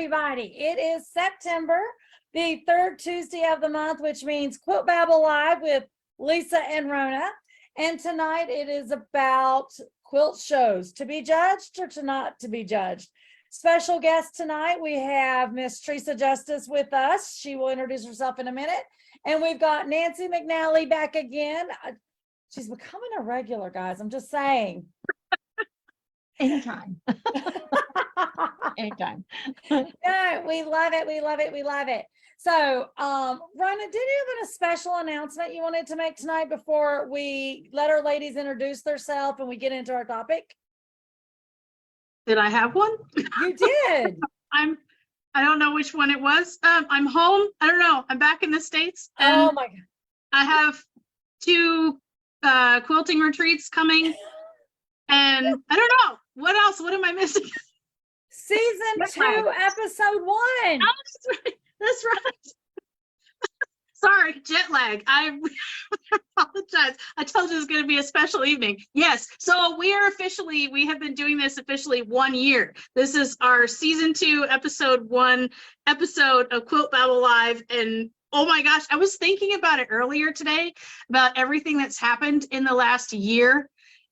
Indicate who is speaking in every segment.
Speaker 1: everybody. It is September, the third Tuesday of the month, which means Quilt Babble Live with Lisa and Rona. And tonight it is about quilt shows, to be judged or to not to be judged. Special guest tonight, we have Miss Teresa Justice with us. She will introduce herself in a minute. And we've got Nancy McNally back again. She's becoming a regular, guys. I'm just saying.
Speaker 2: Anytime. Anytime.
Speaker 1: No, we love it. We love it. We love it. So, Rona, did you have a special announcement you wanted to make tonight before we let our ladies introduce themselves and we get into our topic?
Speaker 3: Did I have one?
Speaker 1: You did.
Speaker 3: I don't know which one it was. I'm home. I don't know. I'm back in the States. And
Speaker 1: Oh my God.
Speaker 3: I have 2 quilting retreats coming. And I don't know. What else? What am I missing?
Speaker 1: Season 2, episode 1.
Speaker 3: Oh, that's right. That's right. Sorry, jet lag. I apologize. I told you it was going to be a special evening. Yes. So we have been doing this officially 1 year. This is our season 2, episode 1 episode of Quilt Babble Live. And oh my gosh, I was thinking about it earlier today, about everything that's happened in the last year.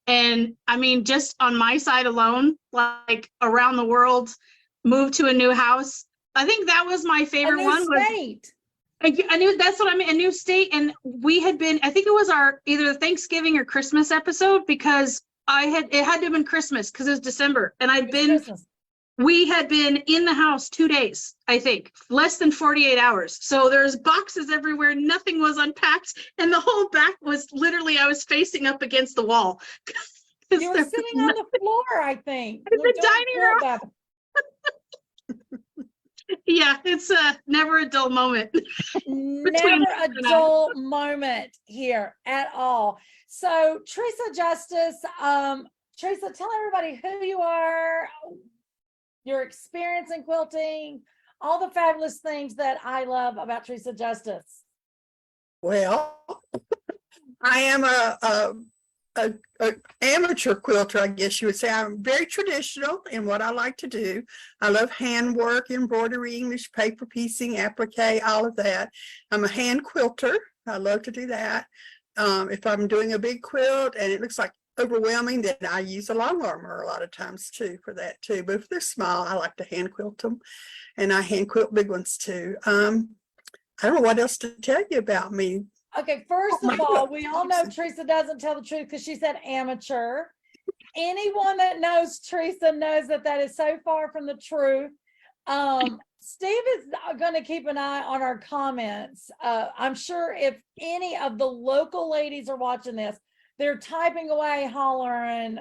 Speaker 3: And I mean, just on my side alone, like around the world, moved to a new house. I think that was my favorite one.
Speaker 1: State.
Speaker 3: I knew that's what I mean, a new state. And we had been, I think it was our either Thanksgiving or Christmas episode, because it had to have been Christmas because it was December. And we had been in the house 2 days, I think, less than 48 hours. So there's boxes everywhere. Nothing was unpacked. And the whole back was literally, I was facing up against the wall.
Speaker 1: You were sitting on the floor, I think.
Speaker 3: In the dining room. Yeah, it's never a dull moment.
Speaker 1: Never a dull moment here at all. So Teresa Justice, Teresa, tell everybody who you are, your experience in quilting, all the fabulous things that I love about Teresa Justice.
Speaker 4: Well, I am a amateur quilter, I guess you would say. I'm very traditional in what I like to do. I love handwork, embroidery, English paper piecing, applique, all of that. I'm a hand quilter. I love to do that. If I'm doing a big quilt and it looks like overwhelming, then I use a long armor a lot of times too for that too. But if they're small, I like to hand quilt them, and I hand quilt big ones too. I don't know what else to tell you about me.
Speaker 1: Okay, first of all, we all know Teresa doesn't tell the truth because she said amateur. Anyone that knows Teresa knows that that is so far from the truth. Steve is going to keep an eye on our comments. I'm sure if any of the local ladies are watching this, they're typing away, hollering,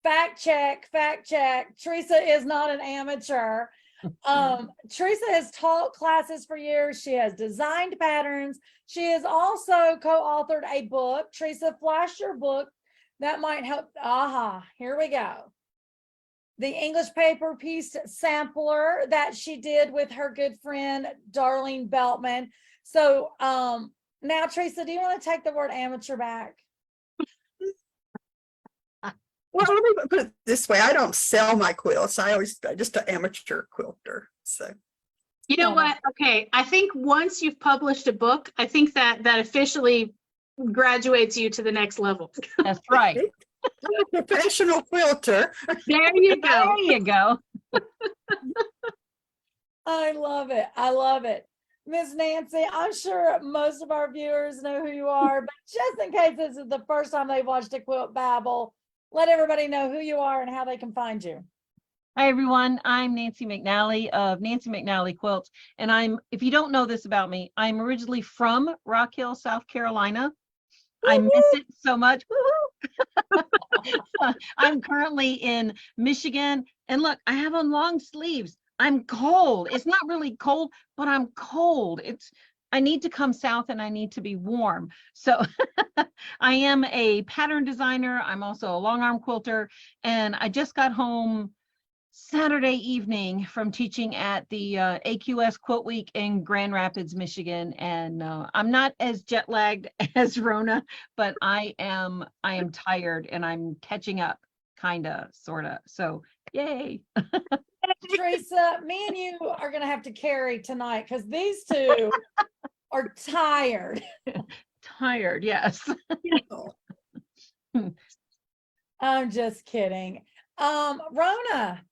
Speaker 1: fact check, fact check. Teresa is not an amateur. Teresa has taught classes for years. She has designed patterns. She has also co-authored a book. Teresa, flash your book. That might help. Here we go. The English paper piece sampler that she did with her good friend, Darlene Beltman. So now, Teresa, do you want to take the word amateur back?
Speaker 4: Well, let me put it this way. I don't sell my quilts. I'm just an amateur quilter. So,
Speaker 3: you know what? Okay. I think once you've published a book, I think that officially graduates you to the next level.
Speaker 2: That's right.
Speaker 4: I'm a professional quilter.
Speaker 3: There you go.
Speaker 2: There you go.
Speaker 1: I love it. I love it. Miss Nancy, I'm sure most of our viewers know who you are, but just in case this is the first time they've watched a Quilt Babble, let everybody know who you are and how they can find you.
Speaker 2: Hi, everyone. I'm Nancy McNally of Nancy McNally Quilts. And if you don't know this about me, I'm originally from Rock Hill, South Carolina. I miss it so much. I'm currently in Michigan. And look, I have on long sleeves. I'm cold. It's not really cold, but I'm cold. I need to come south and I need to be warm. So I am a pattern designer. I'm also a long arm quilter. And I just got home Saturday evening from teaching at the AQS Quilt Week in Grand Rapids, Michigan. And I'm not as jet lagged as Rona, but I am tired and I'm catching up, kinda, sorta. So yay.
Speaker 1: Teresa, Teresa, me and you are gonna have to carry tonight because these two are tired.
Speaker 2: Tired, yes.
Speaker 1: I'm just kidding. Rona,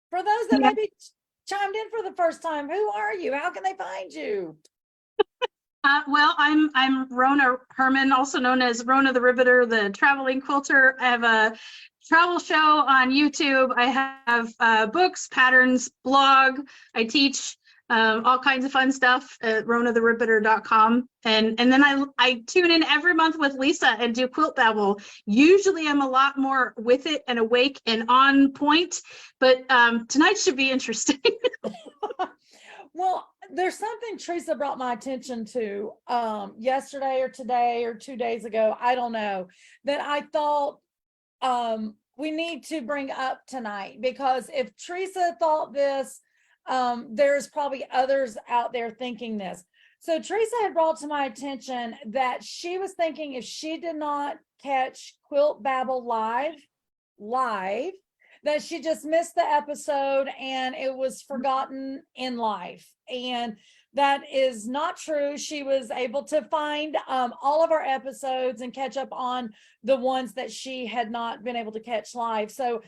Speaker 1: for those that
Speaker 3: Yeah.
Speaker 1: maybe chimed in for the first time, who are you? How can they find you?
Speaker 3: Well, I'm Rona Herman, also known as Rona the Ribbiter, the traveling quilter. I have a travel show on YouTube. I have books, patterns, blog. I teach all kinds of fun stuff at ronatheribiter.com. And then I tune in every month with Lisa and do Quilt Babble. Usually I'm a lot more with it and awake and on point, but tonight should be interesting.
Speaker 1: Well, there's something Teresa brought my attention to yesterday or today or 2 days ago, I don't know, that I thought we need to bring up tonight, because if Teresa thought this, there's probably others out there thinking this. So Teresa had brought to my attention that she was thinking if she did not catch Quilt Babble live, that she just missed the episode and it was forgotten in life. And that is not true. She was able to find all of our episodes and catch up on the ones that she had not been able to catch live. So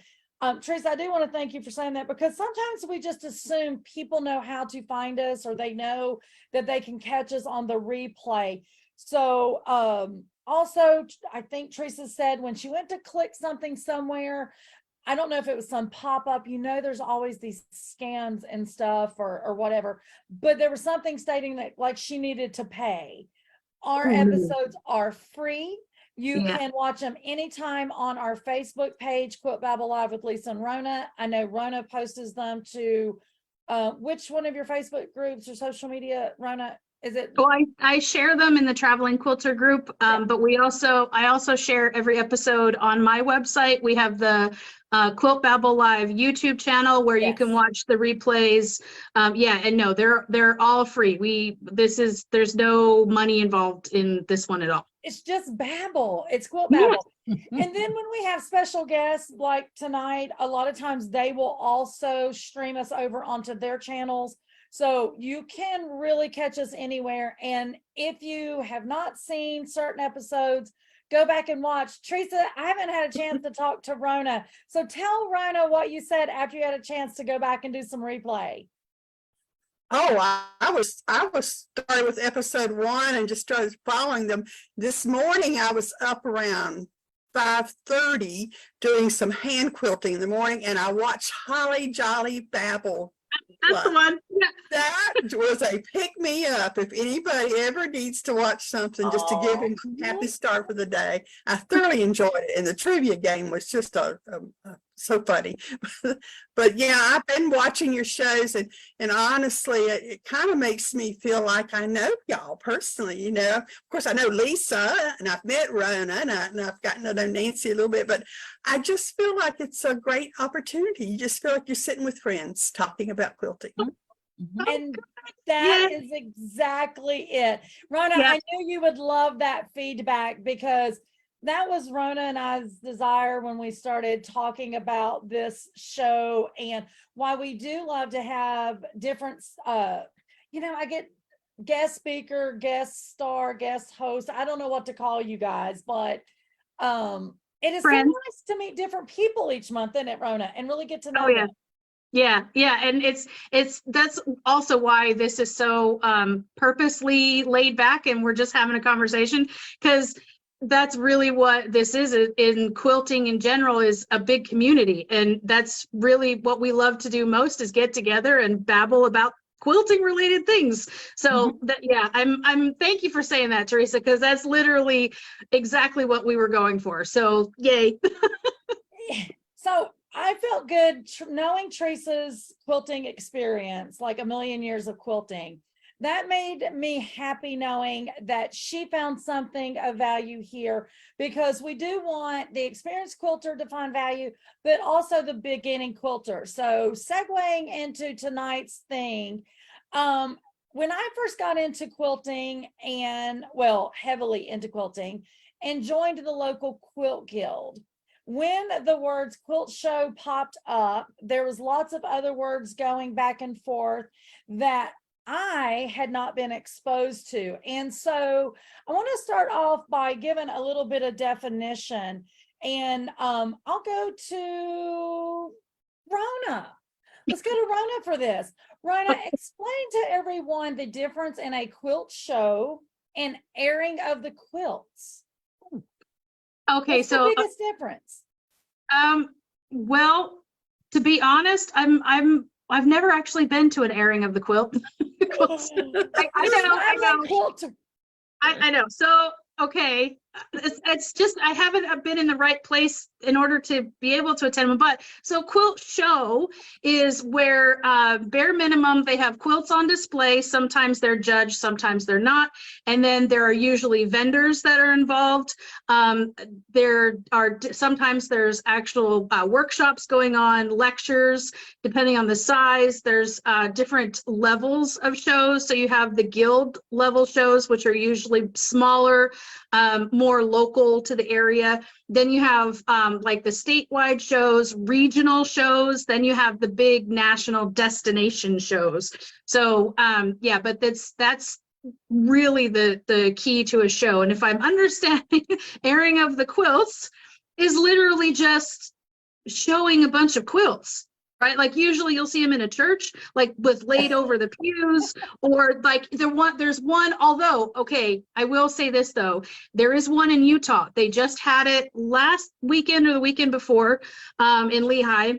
Speaker 1: Teresa, I do want to thank you for saying that, because sometimes we just assume people know how to find us, or they know that they can catch us on the replay. So also, I think Teresa said when she went to click something somewhere, I don't know if it was some pop-up, there's always these scams and stuff or whatever, but there was something stating that like she needed to pay. Our episodes are free. You can watch them anytime on our Facebook page, Quilt Babble Live with Lisa and Rona. I know Rona posts them to which one of your Facebook groups or social media, Rona? Is it?
Speaker 3: Well, I share them in the traveling quilter group, but I also share every episode on my website. We have the Quilt Babble Live YouTube channel where you can watch the replays. And no, they're all free. There's no money involved in this one at all.
Speaker 1: It's just babble. It's Quilt Babble. And then when we have special guests like tonight, a lot of times they will also stream us over onto their channels. So you can really catch us anywhere. And if you have not seen certain episodes, go back and watch. Teresa, I haven't had a chance to talk to Rona. So tell Rona what you said after you had a chance to go back and do some replay.
Speaker 4: Oh, I was started with episode 1 and just started following them. This morning I was up around 5:30 doing some hand quilting in the morning, and I watched Holly Jolly Babble.
Speaker 3: That's the one. Yeah.
Speaker 4: That was a pick me up. If anybody ever needs to watch something just to give him a happy start for the day, I thoroughly enjoyed it. And the trivia game was just so funny. But yeah, I've been watching your shows, and honestly, it kind of makes me feel like I know y'all personally. Of course, I know Lisa, and I've met Rona, and I've gotten to know Nancy a little bit, but I just feel like it's a great opportunity. You just feel like you're sitting with friends talking about quilting.
Speaker 1: And that is exactly it. Rona, I knew you would love that feedback, because that was Rona and I's desire when we started talking about this show, and why we do love to have different, I get guest speaker, guest star, guest host. I don't know what to call you guys, but it is so nice to meet different people each month, isn't it, Rona, and really get to know them.
Speaker 3: Yeah. And that's also why this is so purposely laid back, and we're just having a conversation, because that's really what this is in quilting in general, is a big community. And that's really what we love to do most, is get together and babble about quilting related things. So I'm thank you for saying that, Teresa, because that's literally exactly what we were going for. So yay.
Speaker 1: So I felt good knowing Teresa's quilting experience, like a million years of quilting. That made me happy knowing that she found something of value here, because we do want the experienced quilter to find value, but also the beginning quilter. So segueing into tonight's thing, when I first got into quilting, heavily into quilting, and joined the local quilt guild, when the words quilt show popped up, there was lots of other words going back and forth that I had not been exposed to. And so I want to start off by giving a little bit of definition. And I'll go to Rona. Let's go to Rona for this. Rona, explain to everyone the difference in a quilt show and airing of the quilts.
Speaker 3: Okay,
Speaker 1: What's
Speaker 3: so
Speaker 1: the biggest difference?
Speaker 3: well, to be honest, I've never actually been to an airing of the quilt. I know. I know. So, okay. It's just, I haven't been in the right place in order to be able to attend them. But so quilt show is where bare minimum, they have quilts on display. Sometimes they're judged, sometimes they're not. And then there are usually vendors that are involved. Sometimes there's actual workshops going on, lectures, depending on the size. There's different levels of shows. So you have the guild level shows, which are usually smaller, more local to the area. Then you have like the statewide shows, regional shows, then you have the big national destination shows. So yeah, but that's really the key to a show. And if I'm understanding, airing of the quilts is literally just showing a bunch of quilts. Right, like usually you'll see them in a church, like with laid over the pews, or like there's one, although, okay, I will say this though, there is one in Utah. They just had it last weekend or the weekend before in Lehigh,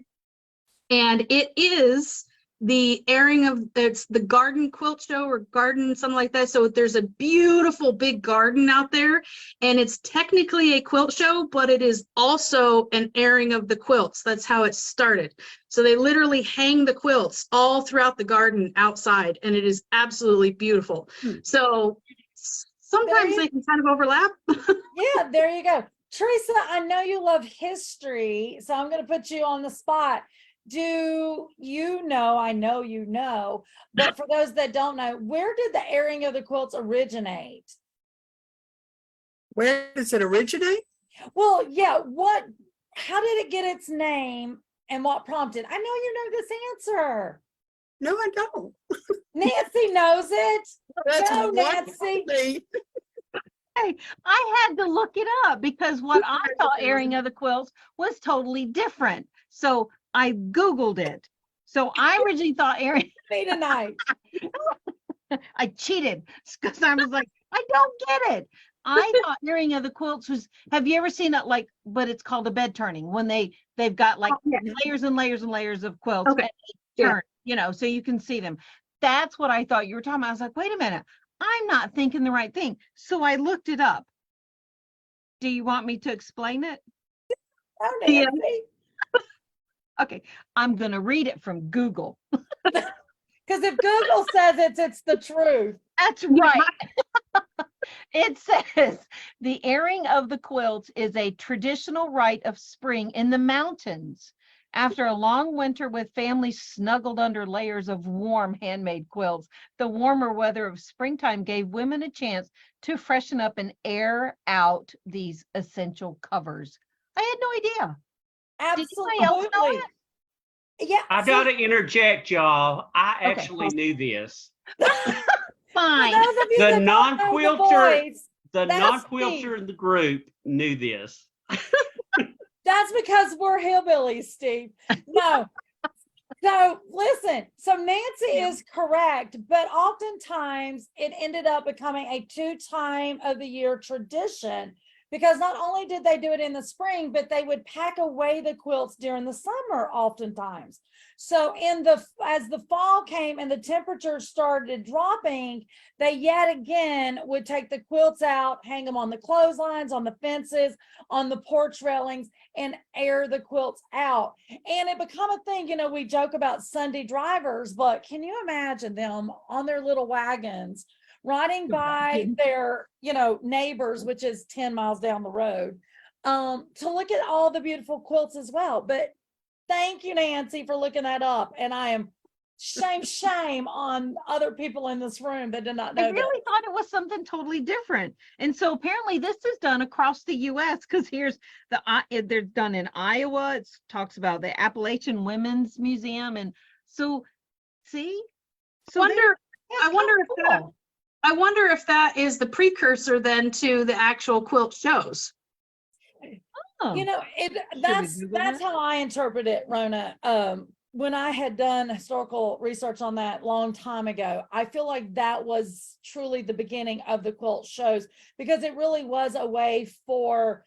Speaker 3: and it is the airing of, it's the garden quilt show or garden, something like that. So there's a beautiful big garden out there, and it's technically a quilt show, but it is also an airing of the quilts. That's how it started. So they literally hang the quilts all throughout the garden outside, and it is absolutely beautiful. So sometimes they can kind of overlap.
Speaker 1: Yeah, there you go. Teresa, I know you love history, so I'm going to put you on the spot. Do you know, I know you know, but for those that don't know, where did the airing of the quilts originate?
Speaker 4: Where does it originate?
Speaker 1: Well, yeah, how did it get its name and what prompted? I know you know this answer.
Speaker 4: No, I don't.
Speaker 1: Nancy knows it.
Speaker 4: That's
Speaker 1: No,
Speaker 4: wonderful.
Speaker 1: Nancy.
Speaker 2: Hey, I had to look it up because what I thought airing of the quilts was totally different. So I Googled it. So I originally thought airing.
Speaker 1: Me tonight.
Speaker 2: I cheated because I was like, I don't get it. I thought airing of the quilts was, have you ever seen it like, but it's called a bed turning, when they've got like layers and layers and layers of quilts,
Speaker 3: Okay.
Speaker 2: and they turn, you know, so you can see them. That's what I thought you were talking about. I was like, wait a minute, I'm not thinking the right thing. So I looked it up. Do you want me to explain it?
Speaker 1: Oh, Nancy.
Speaker 2: Okay, I'm going to read it from Google.
Speaker 1: Because if Google says it's the truth.
Speaker 2: That's right. It says the airing of the quilts is a traditional rite of spring in the mountains. After a long winter with families snuggled under layers of warm handmade quilts, the warmer weather of springtime gave women a chance to freshen up and air out these essential covers. I had no idea.
Speaker 1: Absolutely.
Speaker 2: Did anybody else know it?
Speaker 1: Yeah.
Speaker 5: I gotta interject, y'all. I
Speaker 2: Okay.
Speaker 5: actually knew this.
Speaker 2: Fine.
Speaker 5: The non-quilter, the
Speaker 1: that's
Speaker 5: non-quilter in the group knew this.
Speaker 1: That's because we're hillbillies, Steve. No. So listen, so Nancy is correct, but oftentimes it ended up becoming a 2-time of the year tradition, because not only did they do it in the spring, but they would pack away the quilts during the summer oftentimes. So as the fall came and the temperatures started dropping, they yet again would take the quilts out, hang them on the clotheslines, on the fences, on the porch railings, and air the quilts out. And it became a thing, you know, we joke about Sunday drivers, but can you imagine them on their little wagons riding by their, you know, neighbors, which is 10 miles down the road, to look at all the beautiful quilts as well. But thank you, Nancy, for looking that up. And I am shame on other people in this room that did not know
Speaker 2: I
Speaker 1: that.
Speaker 2: really thought it was something totally different. And so apparently this is done across the US, because here's they're done in Iowa. It talks about the Appalachian Women's Museum. And so, see? So
Speaker 3: I wonder if that is the precursor then to the actual quilt shows.
Speaker 1: You know, that's
Speaker 2: Google that?
Speaker 1: how I interpret it, Rona. When I had done historical research on that long time ago, I feel like that was truly the beginning of the quilt shows, because it really was a way for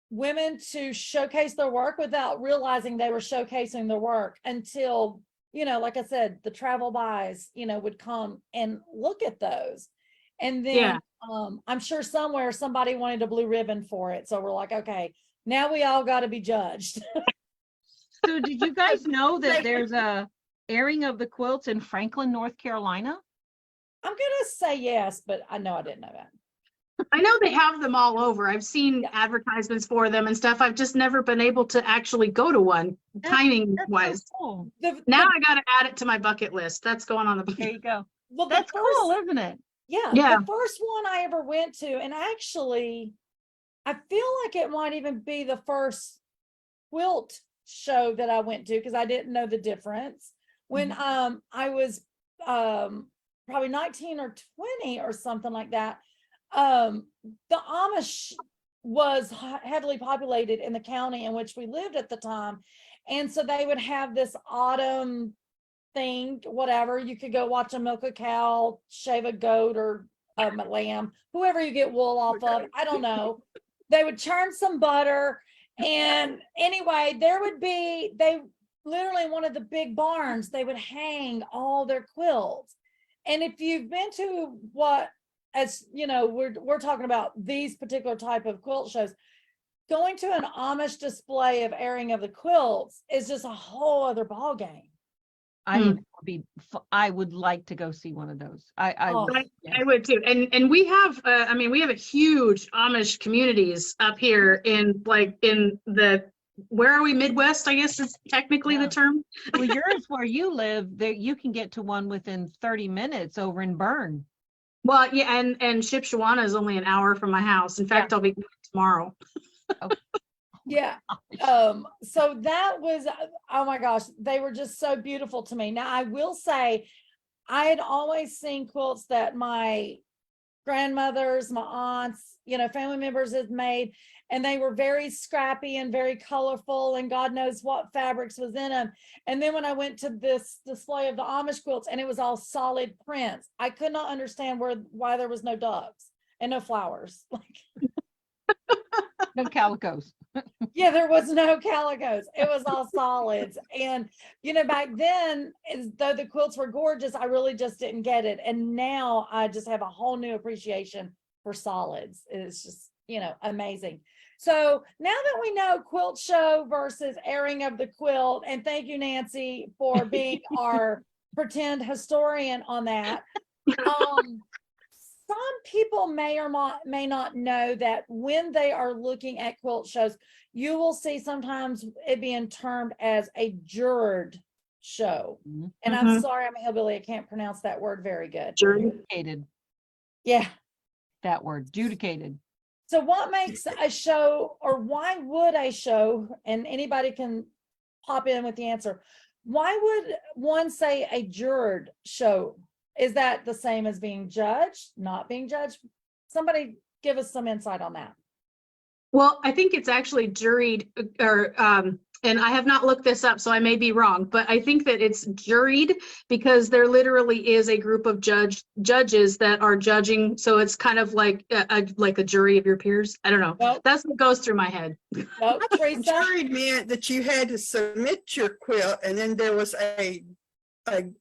Speaker 1: women to showcase their work without realizing they were showcasing their work until, you know, like I said, the travel buys, you know, would come and look at those. And then I'm sure somewhere somebody wanted a blue ribbon for it. So we're like, okay, now we all got to be judged.
Speaker 2: So did you guys know that there's a airing of the quilts in Franklin, North Carolina?
Speaker 1: I'm gonna say yes, but I know I didn't know that.
Speaker 3: I know they have them all over. I've seen advertisements for them and stuff. I've just never been able to actually go to one, timing wise.
Speaker 2: So cool.
Speaker 3: Now I got to add it to my bucket list. That's going on the
Speaker 2: There
Speaker 3: bucket.
Speaker 2: you go.
Speaker 1: Well,
Speaker 2: That's cool, isn't it?
Speaker 1: Yeah,
Speaker 3: Yeah.
Speaker 1: the first one I ever went to, and actually, I feel like it might even be the first quilt show that I went to, because I didn't know the difference. When I was probably 19 or 20 or something like that, the Amish was heavily populated in the county in which we lived at the time. And so they would have this autumn thing, whatever, you could go watch them milk a cow, shave a goat or a lamb, whoever you get wool off of, I don't know. They would churn some butter. And anyway, they literally in one of the big barns, they would hang all their quilts. And if you've been to what, as you know, we're talking about these particular type of quilt shows, going to an Amish display of airing of the quilts is just a whole other ball game.
Speaker 2: I mean, I would like to go see one of those. I
Speaker 3: would too. And we have, I mean, we have a huge Amish communities up here in the, where are we? Midwest, I guess is technically the term.
Speaker 2: Well, yours where you live, there you can get to one within 30 minutes over in Bern.
Speaker 3: Well, yeah, and Shipshewana is only an hour from my house. In fact, I'll be going tomorrow.
Speaker 1: Yeah. So that was, oh my gosh, they were just so beautiful to me. Now I will say, I had always seen quilts that my grandmothers, my aunts, you know, family members had made, and they were very scrappy and very colorful, and God knows what fabrics was in them. And then when I went to this display of the Amish quilts, and it was all solid prints, I could not understand why there was no ducks and no flowers. Like,
Speaker 2: No calicos.
Speaker 1: yeah, there was no calicos. It was all solids. And, you know, back then, as though the quilts were gorgeous, I really just didn't get it. And now I just have a whole new appreciation for solids. It's just, you know, amazing. So now that we know quilt show versus airing of the quilt, and thank you, Nancy, for being our pretend historian on that. Some people may or may not know that when they are looking at quilt shows, you will see sometimes it being termed as a juried show. And I'm sorry, I'm a hillbilly. I can't pronounce that word very good.
Speaker 2: Judicated.
Speaker 1: Yeah.
Speaker 2: That word, judicated.
Speaker 1: So what makes a show, or why would a show, and anybody can pop in with the answer, why would one say a juried show? Is that the same as being judged, not being judged? Somebody give us some insight on that.
Speaker 3: Well, I think it's actually juried, or and I have not looked this up, so I may be wrong, but I think that it's juried because there literally is a group of judges that are judging. So it's kind of like a jury of your peers. I don't know.
Speaker 1: Nope.
Speaker 3: That's what goes through my head.
Speaker 1: Nope, Teresa?
Speaker 4: Juried meant that you had to submit your quilt, and then there was a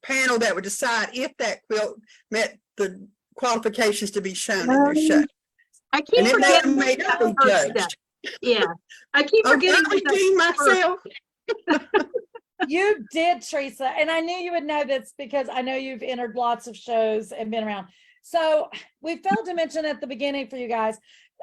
Speaker 4: panel that would decide if that quilt met the qualifications to be shown in your show.
Speaker 3: I keep
Speaker 4: And it
Speaker 3: forgetting
Speaker 4: may not be judged.
Speaker 3: Yeah, I keep forgetting.
Speaker 4: I'm repeating myself.
Speaker 1: You did, Teresa, and I knew you would know this because I know you've entered lots of shows and been around. So we failed to mention at the beginning for you guys,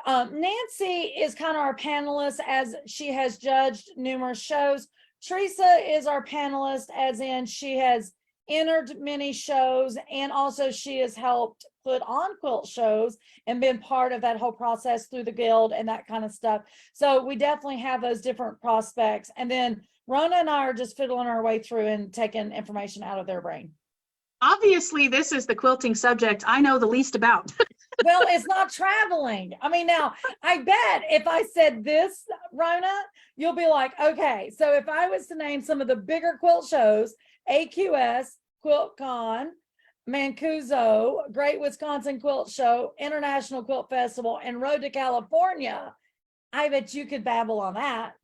Speaker 1: Nancy is kind of our panelist, as she has judged numerous shows. Teresa is our panelist, as in she has entered many shows, and also she has helped put on quilt shows and been part of that whole process through the guild and that kind of stuff. So we definitely have those different prospects. And then Rona and I are just fiddling our way through and taking information out of their brain.
Speaker 3: Obviously, this is the quilting subject I know the least about.
Speaker 1: Well, it's not traveling. I mean, now I bet if I said this, Rona, you'll be like, okay. So if I was to name some of the bigger quilt shows, AQS, QuiltCon, Mancuso, Great Wisconsin Quilt Show, International Quilt Festival, and Road to California, I bet you could babble on that.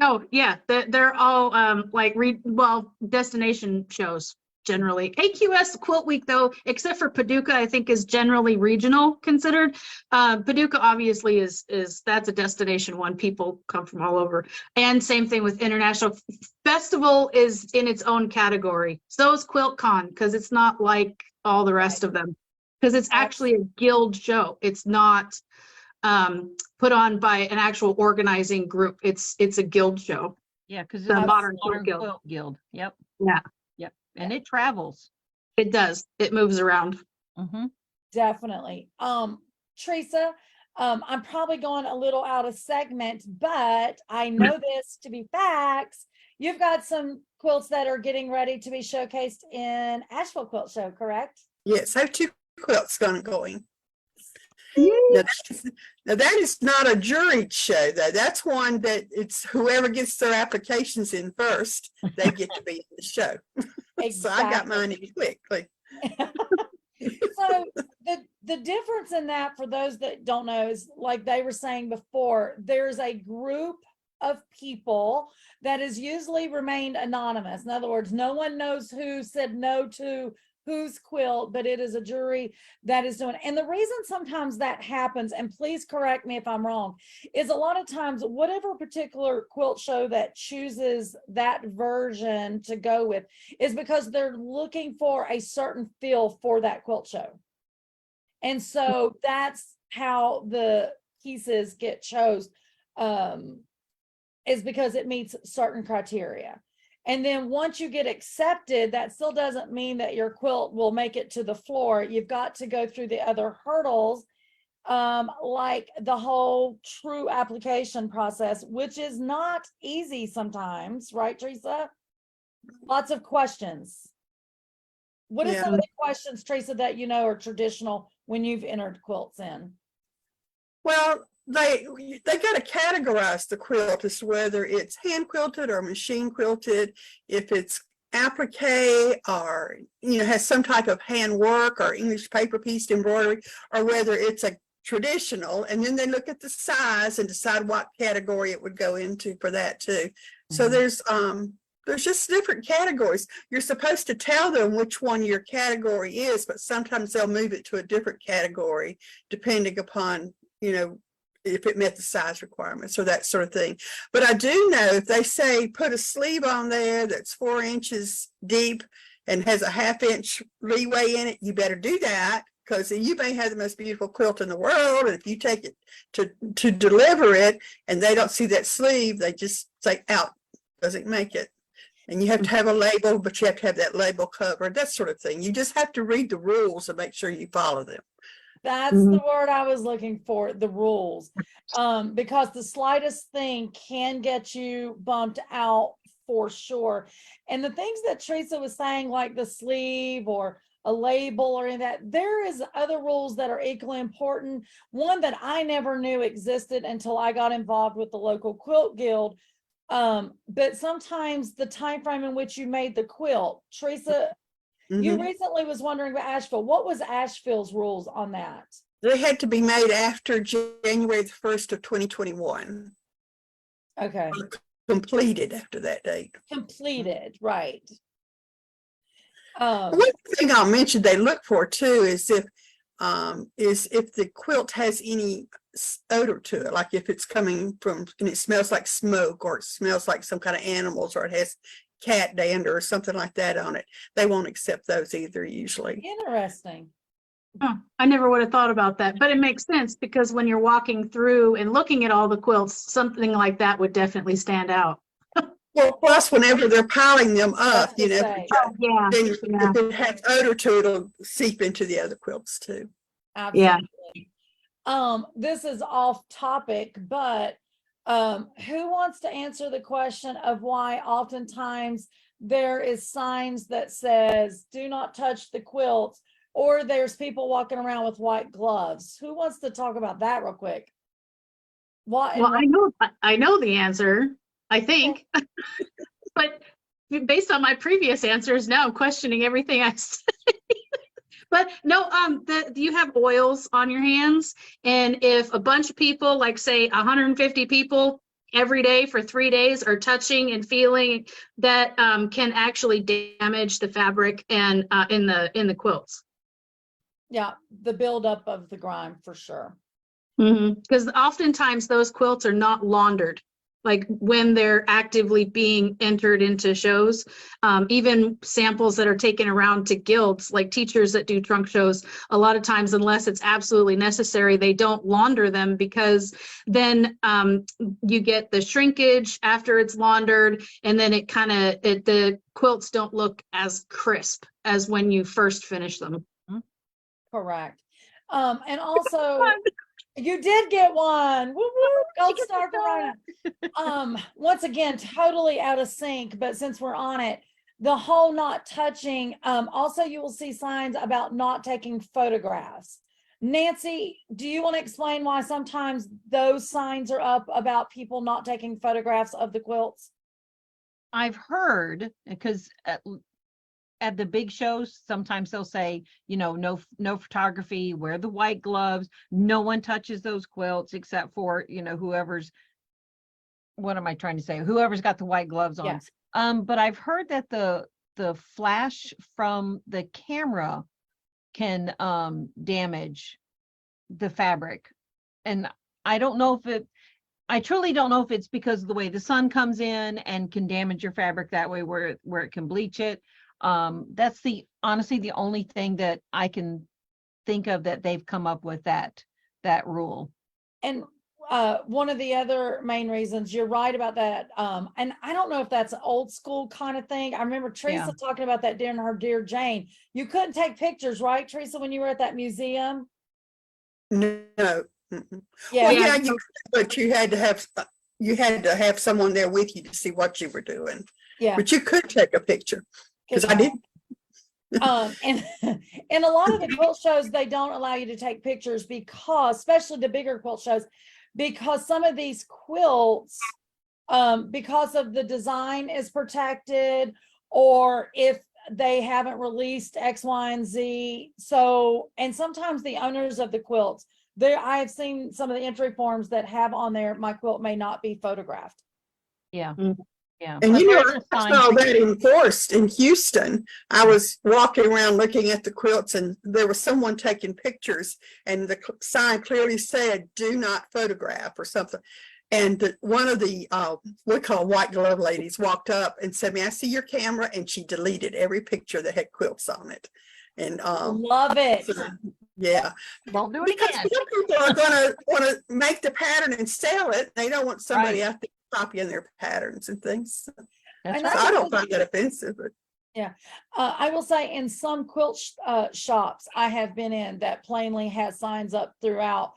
Speaker 3: Oh, yeah, they're all destination shows generally. AQS Quilt Week, though, except for Paducah, I think is generally regional considered. Paducah obviously is that's a destination one. People come from all over. And same thing with International Festival is in its own category. So is QuiltCon, because it's not like all the rest of them, because it's actually a guild show. It's not put on by an actual organizing group. It's a guild show.
Speaker 2: Yeah, because
Speaker 3: The
Speaker 2: it's
Speaker 3: Modern
Speaker 2: Modern
Speaker 3: Quilt
Speaker 2: Quilt Guild. Yep.
Speaker 3: Yeah.
Speaker 2: Yep. And it travels.
Speaker 3: It does. It moves around.
Speaker 2: Mm-hmm.
Speaker 1: Definitely. Teresa, I'm probably going a little out of segment, but I know this to be facts. You've got some quilts that are getting ready to be showcased in Asheville Quilt Show, correct?
Speaker 4: Yes, I have 2 quilts going. Now that is not a juried show, though. That's one that it's whoever gets their applications in first, they get to be in the show. So I got mine in quickly.
Speaker 1: So the difference in that, for those that don't know, is like they were saying before, there's a group of people that has usually remained anonymous. In other words, no one knows who said no to whose quilt, but it is a jury that is doing it. And the reason sometimes that happens, and please correct me if I'm wrong, is a lot of times whatever particular quilt show that chooses that version to go with is because they're looking for a certain feel for that quilt show. And so that's how the pieces get chose, is because it meets certain criteria. And then once you get accepted, that still doesn't mean that your quilt will make it to the floor. You've got to go through the other hurdles, like the whole true application process, which is not easy sometimes, right, Teresa? Lots of questions. What are some of the questions, Teresa, that you know are traditional when you've entered quilts in?
Speaker 4: Well, they got to categorize the quilt as to whether it's hand quilted or machine quilted, if it's applique or has some type of hand work or English paper pieced embroidery, or whether it's a traditional. And then they look at the size and decide what category it would go into for that too. So there's just different categories. You're supposed to tell them which one your category is, but sometimes they'll move it to a different category depending upon if it met the size requirements or that sort of thing. But I do know if they say put a sleeve on there that's 4 inches deep and has a 1/2 inch leeway in it, you better do that, because you may have the most beautiful quilt in the world, and if you take it to deliver it and they don't see that sleeve, they just say out, doesn't make it. And you have to have a label, but you have to have that label covered, that sort of thing. You just have to read the rules and make sure you follow them.
Speaker 1: That's the word I was looking for, the rules, because the slightest thing can get you bumped out for sure. And the things that Teresa was saying, like the sleeve or a label or any of that, there is other rules that are equally important. One that I never knew existed until I got involved with the local quilt guild. But sometimes the time frame in which you made the quilt, Teresa, you recently was wondering about Asheville. What was Asheville's rules on that?
Speaker 4: They had to be made after January the 1st of 2021.
Speaker 1: Okay.
Speaker 4: Completed after that date.
Speaker 1: Completed, right.
Speaker 4: One thing I'll mention they look for too is if the quilt has any odor to it, like if it's coming from and it smells like smoke, or it smells like some kind of animals, or it has cat dander or something like that on it, they won't accept those either usually.
Speaker 1: Interesting.
Speaker 3: Huh, I never would have thought about that, but it makes sense, because when you're walking through and looking at all the quilts, something like that would definitely stand out.
Speaker 4: Well, plus whenever they're piling them up,
Speaker 1: That's the same.
Speaker 3: Yeah,
Speaker 4: then
Speaker 3: yeah.
Speaker 4: if it has odor to it, it'll seep into the other quilts too.
Speaker 1: Absolutely. This is off topic, but who wants to answer the question of why oftentimes there is signs that says do not touch the quilts, or there's people walking around with white gloves? Who wants to talk about that real quick? What?
Speaker 3: Well, I know the answer, I think. But based on my previous answers, now I'm questioning everything I said. But no, you have oils on your hands, and if a bunch of people, like say 150 people every day for 3 days are touching and feeling, that can actually damage the fabric and in the quilts.
Speaker 1: Yeah, the buildup of the grime for sure.
Speaker 3: Because oftentimes those quilts are not laundered, like when they're actively being entered into shows. Even samples that are taken around to guilds, like teachers that do trunk shows, a lot of times, unless it's absolutely necessary, they don't launder them, because then you get the shrinkage after it's laundered, and then the quilts don't look as crisp as when you first finish them.
Speaker 1: Correct. And also, you did get one. Woo woo, gold star for Rona. Once again, totally out of sync, but since we're on it, the whole not touching, also you will see signs about not taking photographs. Nancy, do you want to explain why sometimes those signs are up about people not taking photographs of the quilts?
Speaker 2: I've heard, because at the big shows, sometimes they'll say, no photography, wear the white gloves, no one touches those quilts except for, whoever's, what am I trying to say? Whoever's got the white gloves on.
Speaker 1: Yes.
Speaker 2: But I've heard that the flash from the camera can damage the fabric. And I truly don't know if it's because of the way the sun comes in and can damage your fabric that way, where it can bleach it. That's honestly the only thing that I can think of that they've come up with that rule.
Speaker 1: And one of the other main reasons, you're right about that. And I don't know if that's an old school kind of thing. I remember Teresa talking about that during her Dear Jane. You couldn't take pictures, right, Teresa, when you were at that museum?
Speaker 4: No.
Speaker 1: Yeah.
Speaker 4: Well, but you had to have someone there with you to see what you were doing.
Speaker 1: Yeah.
Speaker 4: But you could take a picture, because I did.
Speaker 1: And in a lot of the quilt shows, they don't allow you to take pictures, because, especially the bigger quilt shows, because some of these quilts, because of the design is protected, or if they haven't released X, Y, and Z. So, and sometimes the owners of the quilts, I have seen some of the entry forms that have on there, my quilt may not be photographed.
Speaker 2: Yeah. Yeah.
Speaker 4: And
Speaker 2: But
Speaker 4: I saw that enforced in Houston. I was walking around looking at the quilts, and there was someone taking pictures, and the sign clearly said, "Do not photograph," or something. And one of the we call white glove ladies walked up and said, "May I see your camera?" And she deleted every picture that had quilts on it. And
Speaker 1: love it.
Speaker 4: so, yeah,
Speaker 2: don't do it
Speaker 4: because
Speaker 2: again.
Speaker 4: some people are going to want to make the pattern and sell it. They don't want somebody out there copying their patterns and things.
Speaker 2: That's
Speaker 1: And
Speaker 2: right.
Speaker 4: So I don't find that offensive. But
Speaker 1: I will say, in some quilt shops I have been in, that plainly has signs up throughout,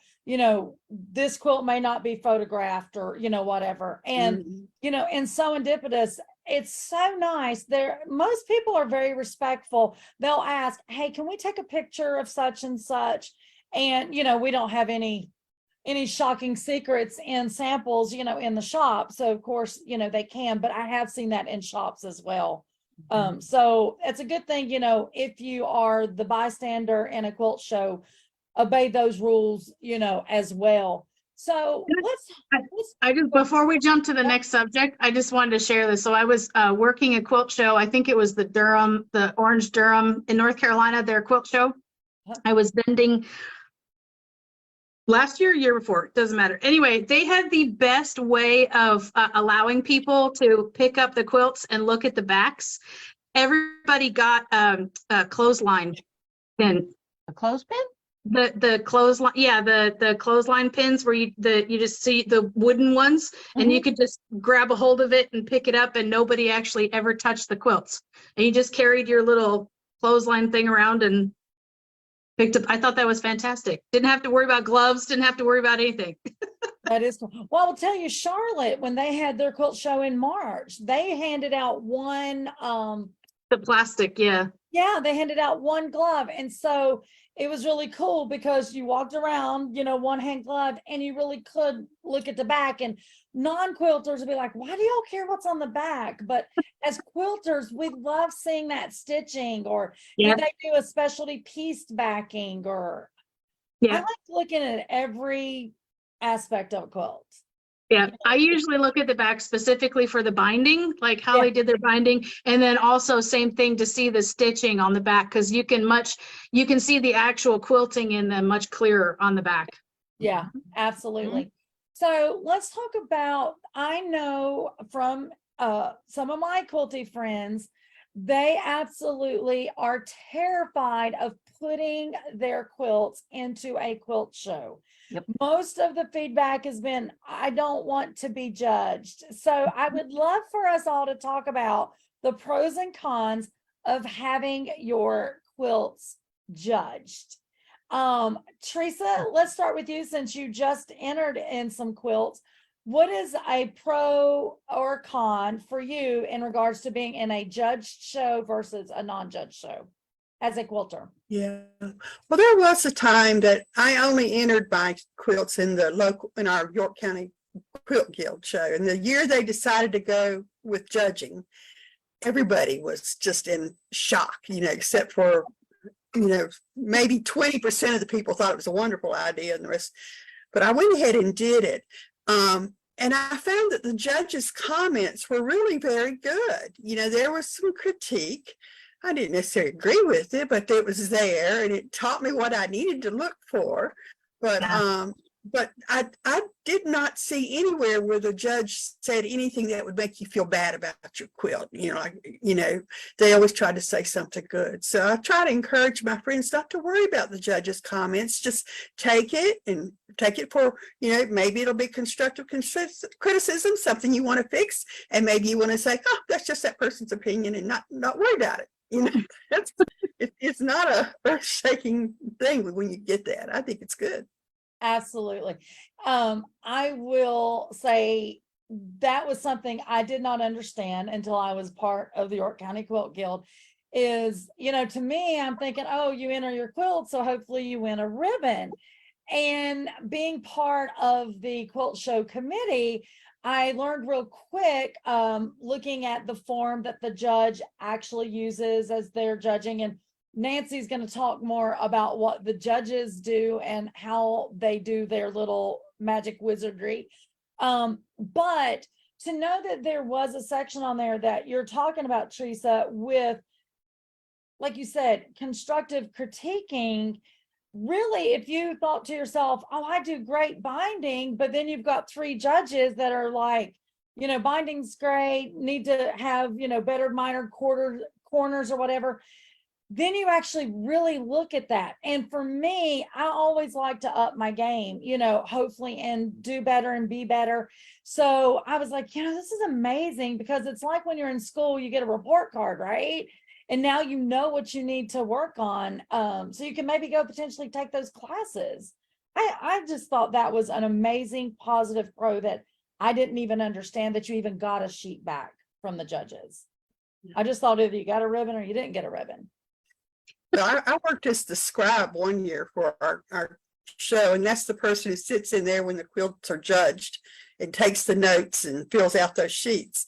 Speaker 1: this quilt may not be photographed, or, whatever. And, in SewEndipitious, it's so nice. Most people are very respectful. They'll ask, "Hey, can we take a picture of such and such?" And, we don't have any shocking secrets in samples, in the shop. So of course, they can, but I have seen that in shops as well. So it's a good thing, if you are the bystander in a quilt show, obey those rules, as well. So
Speaker 3: before we jump to the next subject, I just wanted to share this. So I was working a quilt show. I think it was the Orange Durham in North Carolina, their quilt show. I was vending last year before, doesn't matter. Anyway, they had the best way of allowing people to pick up the quilts and look at the backs. Everybody got a clothesline pin.
Speaker 2: A clothespin?
Speaker 3: The clothesline, yeah, the clothesline pins where you just see the wooden ones, and you could just grab a hold of it and pick it up, and nobody actually ever touched the quilts. And you just carried your little clothesline thing around and picked up. I thought that was fantastic. Didn't have to worry about gloves, didn't have to worry about anything.
Speaker 1: That is cool. Well, I'll tell you, Charlotte, when they had their quilt show in March, they handed out one,
Speaker 3: The plastic, yeah.
Speaker 1: yeah, they handed out one glove. And so it was really cool because you walked around, you know, one hand glove, and you really could look at the back. And non-quilters would be like, why do y'all care what's on the back? But as quilters, we love seeing that stitching, or
Speaker 3: Yeah.
Speaker 1: did they do a specialty pieced backing, or I
Speaker 3: Yeah.
Speaker 1: like looking at every aspect of a quilt.
Speaker 3: Yeah, I usually look at the back specifically for the binding, like how
Speaker 1: Yeah.
Speaker 3: they did their binding. And then also same thing to see the stitching on the back, because you can see the actual quilting in them much clearer on the back.
Speaker 1: Yeah, absolutely. So let's talk about, I know from some of my quilty friends, they absolutely are terrified of putting their quilts into a quilt show.
Speaker 2: Yep.
Speaker 1: Most of the feedback has been, I don't want to be judged. So I would love for us all to talk about the pros and cons of having your quilts judged. Teresa, let's start with you, since you just entered in some quilts. What is a pro or con for you in regards to being in a judged show versus a non-judged show as a quilter?
Speaker 4: Yeah. Well, there was a time that I only entered my quilts in our York County Quilt Guild show. And the year they decided to go with judging, everybody was just in shock, except for, maybe 20% of the people thought it was a wonderful idea, and the rest. But I went ahead and did it. And I found that the judges' comments were really very good. There was some critique. I didn't necessarily agree with it, but it was there, and it taught me what I needed to look for. But I did not see anywhere where the judge said anything that would make you feel bad about your quilt. They always try to say something good. So I try to encourage my friends not to worry about the judge's comments. Just take it for, maybe it'll be constructive criticism, something you want to fix. And maybe you want to say, oh, that's just that person's opinion, and not worry about it. It's not a earth-shaking thing when you get that. I think it's good.
Speaker 1: Absolutely. I will say that was something I did not understand until I was part of the York County Quilt Guild. Is, to me, I'm thinking, oh, you enter your quilt, so hopefully you win a ribbon. And being part of the quilt show committee, I learned real quick, looking at the form that the judge actually uses as they're judging. And Nancy's going to talk more about what the judges do and how they do their little magic wizardry. But to know that there was a section on there that you're talking about, Teresa, with, like you said, constructive critiquing. Really, if you thought to yourself, oh, I do great binding, but then you've got 3 judges that are like, binding's great, need to have, better minor corners or whatever, then you actually really look at that. And for me, I always like to up my game, hopefully, and do better and be better. So I was like, this is amazing, because it's like when you're in school, you get a report card, right? And now you know what you need to work on. So you can maybe go potentially take those classes. I just thought that was an amazing positive pro that I didn't even understand, that you even got a sheet back from the judges. I just thought either you got a ribbon or you didn't get a ribbon.
Speaker 4: Well, I worked as the scribe one year for our show, and that's the person who sits in there when the quilts are judged and takes the notes and fills out those sheets.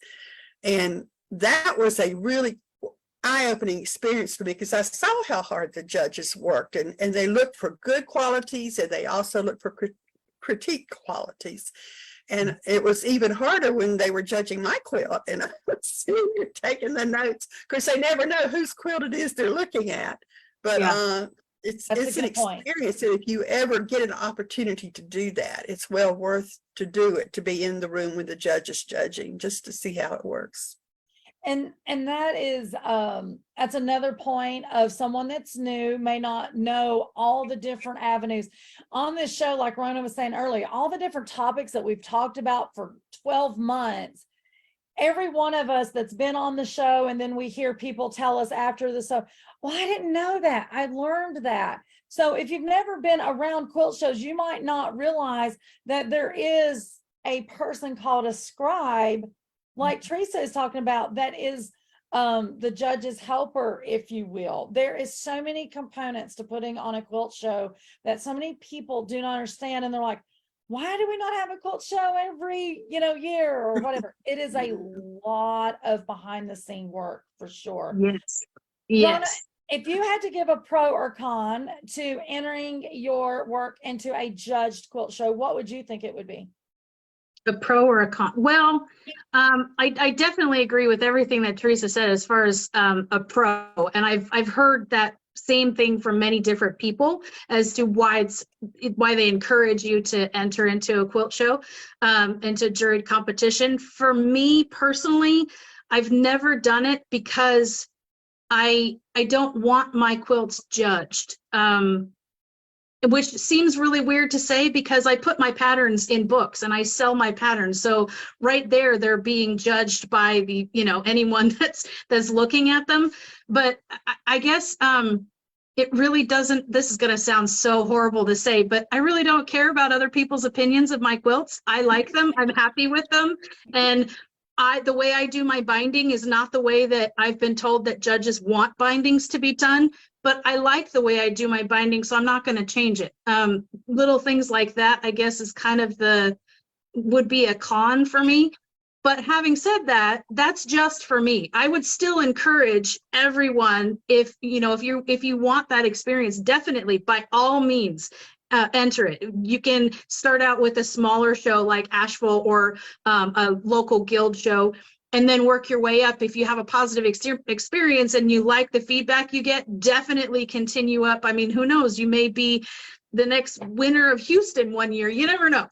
Speaker 4: And that was a really eye-opening experience for me, because I saw how hard the judges worked, and they looked for good qualities, and they also looked for critique qualities. And it was even harder when they were judging my quilt, and I was sitting here taking the notes, because they never know whose quilt it is they're looking at. But it's an experience that if you ever get an opportunity to do that, it's well worth to do it, to be in the room with the judges judging, just to see how it works.
Speaker 1: And that is that's another point of someone that's new may not know all the different avenues on this show. Like Rona was saying earlier, all the different topics that we've talked about for 12 months. Every one of us that's been on the show, and then we hear people tell us after the show, well, I didn't know that. I learned that. So if you've never been around quilt shows, you might not realize that there is a person called a scribe, like Teresa is talking about, that is the judge's helper, if you will. There is so many components to putting on a quilt show that so many people do not understand. And they're like, why do we not have a quilt show every, year or whatever? It is a lot of behind the scene work for sure.
Speaker 3: Yes.
Speaker 1: Rona,
Speaker 3: Yes.
Speaker 1: if you had to give a pro or con to entering your work into a judged quilt show, what would you think it would be?
Speaker 3: A pro or a con? Well, I definitely agree with everything that Teresa said as far as a pro, and I've heard that same thing from many different people as to why they encourage you to enter into a quilt show, into juried competition. For me personally, I've never done it because I don't want my quilts judged. Which seems really weird to say because I put my patterns in books and I sell my patterns. So right there, they're being judged by the, anyone that's looking at them. But I guess it really doesn't, this is going to sound so horrible to say, but I really don't care about other people's opinions of my quilts. I like them. I'm happy with them. And the way I do my binding is not the way that I've been told that judges want bindings to be done. But I like the way I do my binding, so I'm not going to change it. Little things like that, I guess, is kind of would be a con for me. But having said that, that's just for me. I would still encourage everyone, if you want that experience, definitely, by all means, enter it. You can start out with a smaller show like Asheville or a local guild show, and then work your way up. If you have a positive experience and you like the feedback you get, definitely continue up. I mean, who knows? You may be the next winner of Houston one year. You never know,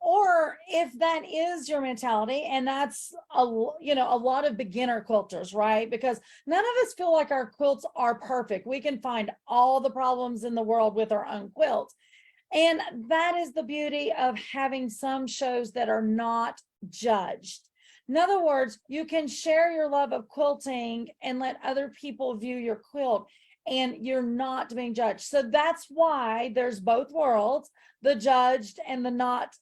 Speaker 1: Or if that is your mentality, and that's a lot of beginner quilters, right? Because none of us feel like our quilts are perfect. We can find all the problems in the world with our own quilts. And that is the beauty of having some shows that are not judged. In other words, you can share your love of quilting and let other people view your quilt, and you're not being judged. So that's why there's both worlds, the judged and the not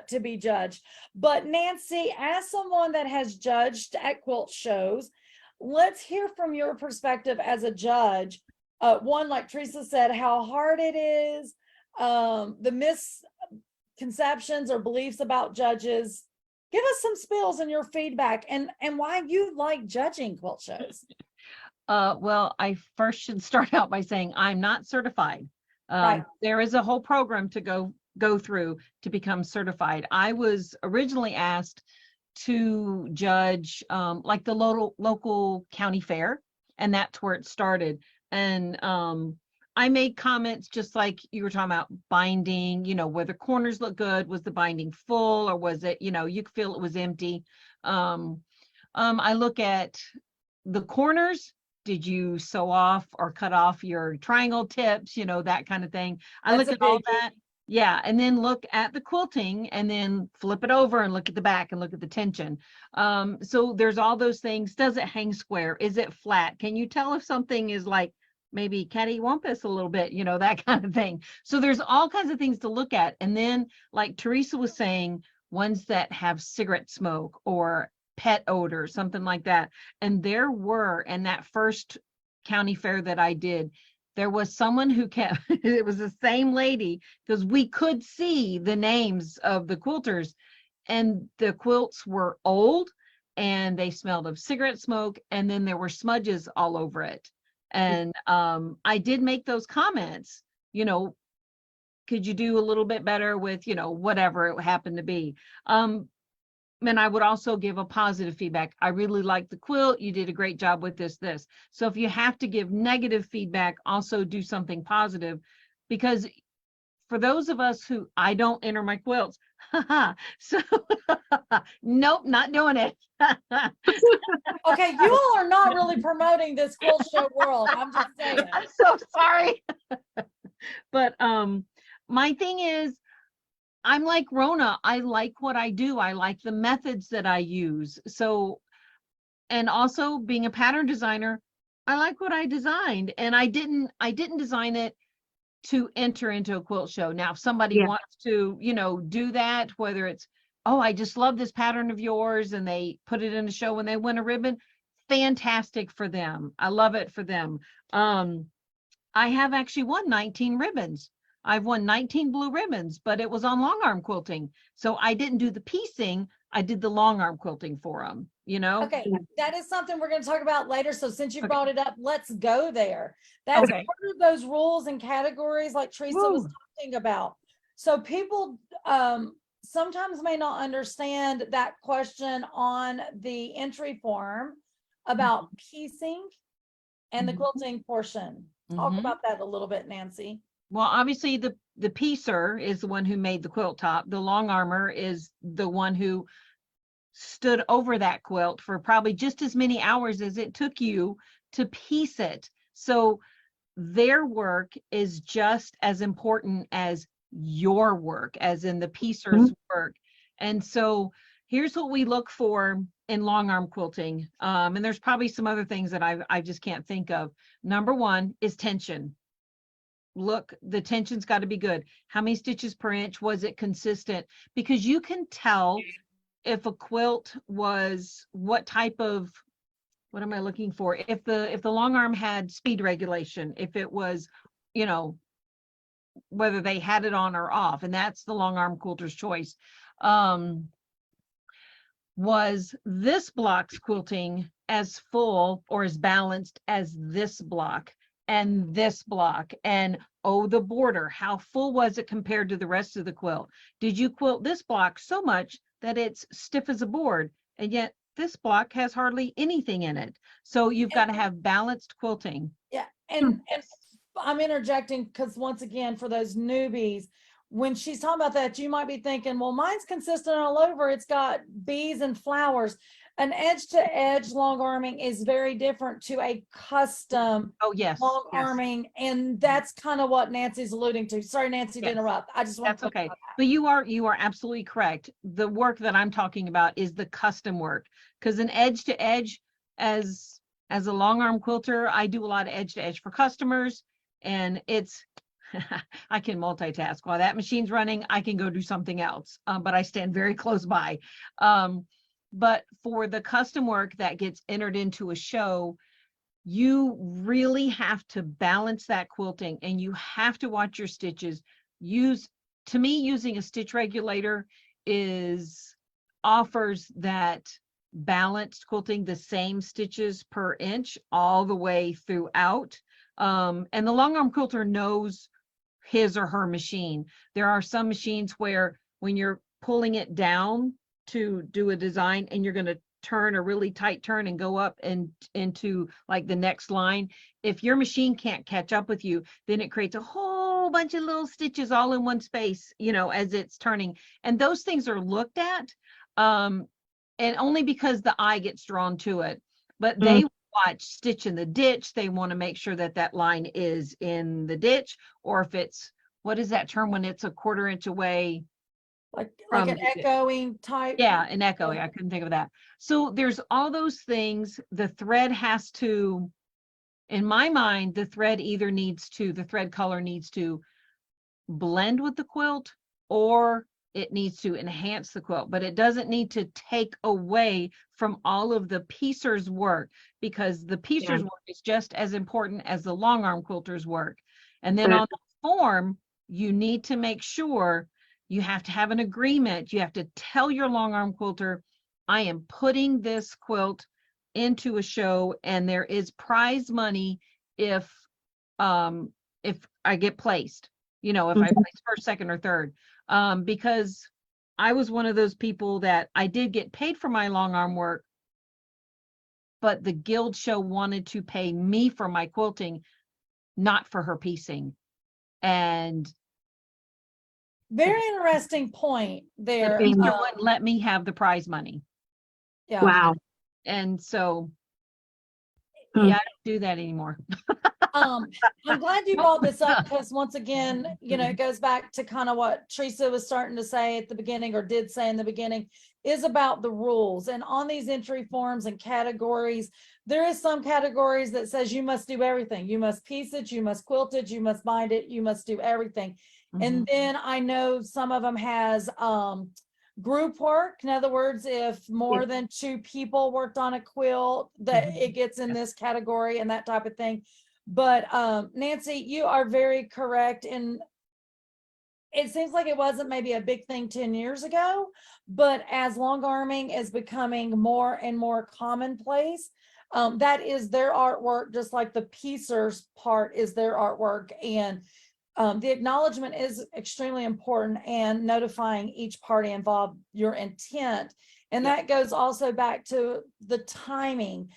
Speaker 1: to be judged. But Nancy, as someone that has judged at quilt shows, let's hear from your perspective as a judge. One, like Teresa said, how hard it is, the misconceptions or beliefs about judges. Give us some spills and your feedback and why you like judging quilt shows.
Speaker 2: Well, I first should start out by saying I'm not certified.
Speaker 1: Right.
Speaker 2: There is a whole program to go through to become certified. I was originally asked to judge like the local county fair, and that's where it started. And I made comments just like you were talking about binding, where the corners look good. Was the binding full, or was it, you could feel it was empty? I look at the corners. Did you sew off or cut off your triangle tips, that kind of thing? I look at all that. Yeah. And then look at the quilting and then flip it over and look at the back and look at the tension. So there's all those things. Does it hang square? Is it flat? Can you tell if something is like maybe cattywampus a little bit, that kind of thing. So there's all kinds of things to look at. And then like Teresa was saying, ones that have cigarette smoke or pet odor, something like that. And there were, in that first county fair that I did, there was someone who kept, it was the same lady, because we could see the names of the quilters, and the quilts were old and they smelled of cigarette smoke, and then there were smudges all over it. And I did make those comments, could you do a little bit better with, whatever it happened to be. And I would also give a positive feedback. I really like the quilt. You did a great job with this. So if you have to give negative feedback, also do something positive, because for those of us who, I don't enter my quilts. So nope, not doing it.
Speaker 1: Okay, you all are not really promoting this quilt show world. I'm just saying.
Speaker 2: I'm so sorry. But my thing is, I'm like Rona. I like what I do. I like the methods that I use. So, and also being a pattern designer, I like what I designed, and I didn't design it to enter into a quilt show. Now, if somebody
Speaker 3: Yeah.
Speaker 2: wants to, you know, do that, whether it's, oh, I just love this pattern of yours, and they put it in a show and they win a ribbon, fantastic for them. I love it for them. I have actually won 19 ribbons. I've won 19 blue ribbons, but it was on long arm quilting. So I didn't do the piecing. I did the long arm quilting for them, you know?
Speaker 1: Okay, that is something we're going to talk about later. So since you
Speaker 2: Okay.
Speaker 1: brought it up, let's go there. That's
Speaker 2: Okay.
Speaker 1: part of those rules and categories like Teresa was
Speaker 2: Woo.
Speaker 1: talking about. So people sometimes may not understand that question on the entry form about piecing and the
Speaker 2: Mhm.
Speaker 1: quilting portion. Talk
Speaker 2: Mhm.
Speaker 1: about that a little bit, Nancy.
Speaker 2: Well, obviously the piecer is the one who made the quilt top. The long armor is the one who stood over that quilt for probably just as many hours as it took you to piece it. So their work is just as important as your work, as in the piecer's work. And so here's what we look for in long arm quilting. And there's probably some other things that I just can't think of. Number one is tension. Look, the tension's got to be good. How many stitches per inch? Was it consistent? Because you can tell if a quilt was what type of, what am I looking for? If the long arm had speed regulation, if it was, you know, whether they had it on or off, and that's the long arm quilter's choice. Was this block's quilting as full or as balanced as this block and this block? And oh, the border, how full was it compared to the rest of the quilt? Did you quilt this block so much that it's stiff as a board, and yet this block has hardly anything in it? So you've got to have balanced quilting.
Speaker 1: Yeah, and I'm interjecting because once again, for those newbies, when she's talking about that, you might be thinking, well, mine's consistent all over. It's got bees and flowers. An edge to edge long arming is very different to a custom
Speaker 2: Oh, yes.
Speaker 1: long
Speaker 2: Yes.
Speaker 1: arming. And that's kind of what Nancy's alluding to. Sorry, Nancy, to
Speaker 2: Yes.
Speaker 1: interrupt. I just want
Speaker 2: That's
Speaker 1: to
Speaker 2: okay. But you are absolutely correct. The work that I'm talking about is the custom work, because an edge to edge, as a long arm quilter, I do a lot of edge to edge for customers, and it's I can multitask. While that machine's running, I can go do something else, but I stand very close by. But for the custom work that gets entered into a show, you really have to balance that quilting, and you have to watch your stitches. To me, using a stitch regulator offers that balanced quilting, the same stitches per inch all the way throughout. And the long arm quilter knows his or her machine. There are some machines where when you're pulling it down to do a design and you're going to turn a really tight turn and go up and into like the next line, if your machine can't catch up with you, then it creates a whole bunch of little stitches all in one space, you know, as it's turning. And those things are looked at, and only because the eye gets drawn to it. But they watch stitch in the ditch. They want to make sure that that line is in the ditch, or if it's, what is that term when it's a quarter inch away?
Speaker 1: like
Speaker 2: from
Speaker 1: an
Speaker 2: the ditch.
Speaker 1: echoing type.
Speaker 2: Yeah, an echoing. I couldn't think of that. So there's all those things. The thread has to, in my mind, the thread color needs to blend with the quilt, or it needs to enhance the quilt, but it doesn't need to take away from all of the piecer's work, because the piecer's work is just as important as the long arm quilter's work. And then on the form, you need to make sure you have to have an agreement. You have to tell your long arm quilter, I am putting this quilt into a show, and there is prize money if I get placed, you know, if I place first, second, or third. Because I was one of those people that I did get paid for my long arm work, but the guild show wanted to pay me for my quilting, not for her piecing. And
Speaker 1: Very interesting point there.
Speaker 2: They wouldn't let me have the prize money.
Speaker 1: Yeah.
Speaker 3: Wow.
Speaker 2: And so,
Speaker 3: Hmm.
Speaker 2: yeah, I don't do that anymore.
Speaker 1: I'm glad you brought this up because once again, it goes back to kind of what Teresa was starting to say at the beginning, or did say in the beginning, is about the rules. And on these entry forms and categories, there is some categories that says you must do everything. You must piece it, you must quilt it, you must bind it, you must do everything. And then I know some of them has group work. In other words, if more than 2 people worked on a quilt, that it gets in this category and that type of thing. But Nancy, you are very correct. And it seems like it wasn't maybe a big thing 10 years ago, but as long arming is becoming more and more commonplace, that is their artwork, just like the piecers part is their artwork. And the acknowledgement is extremely important, and notifying each party involved your intent. And that goes also back to the timing.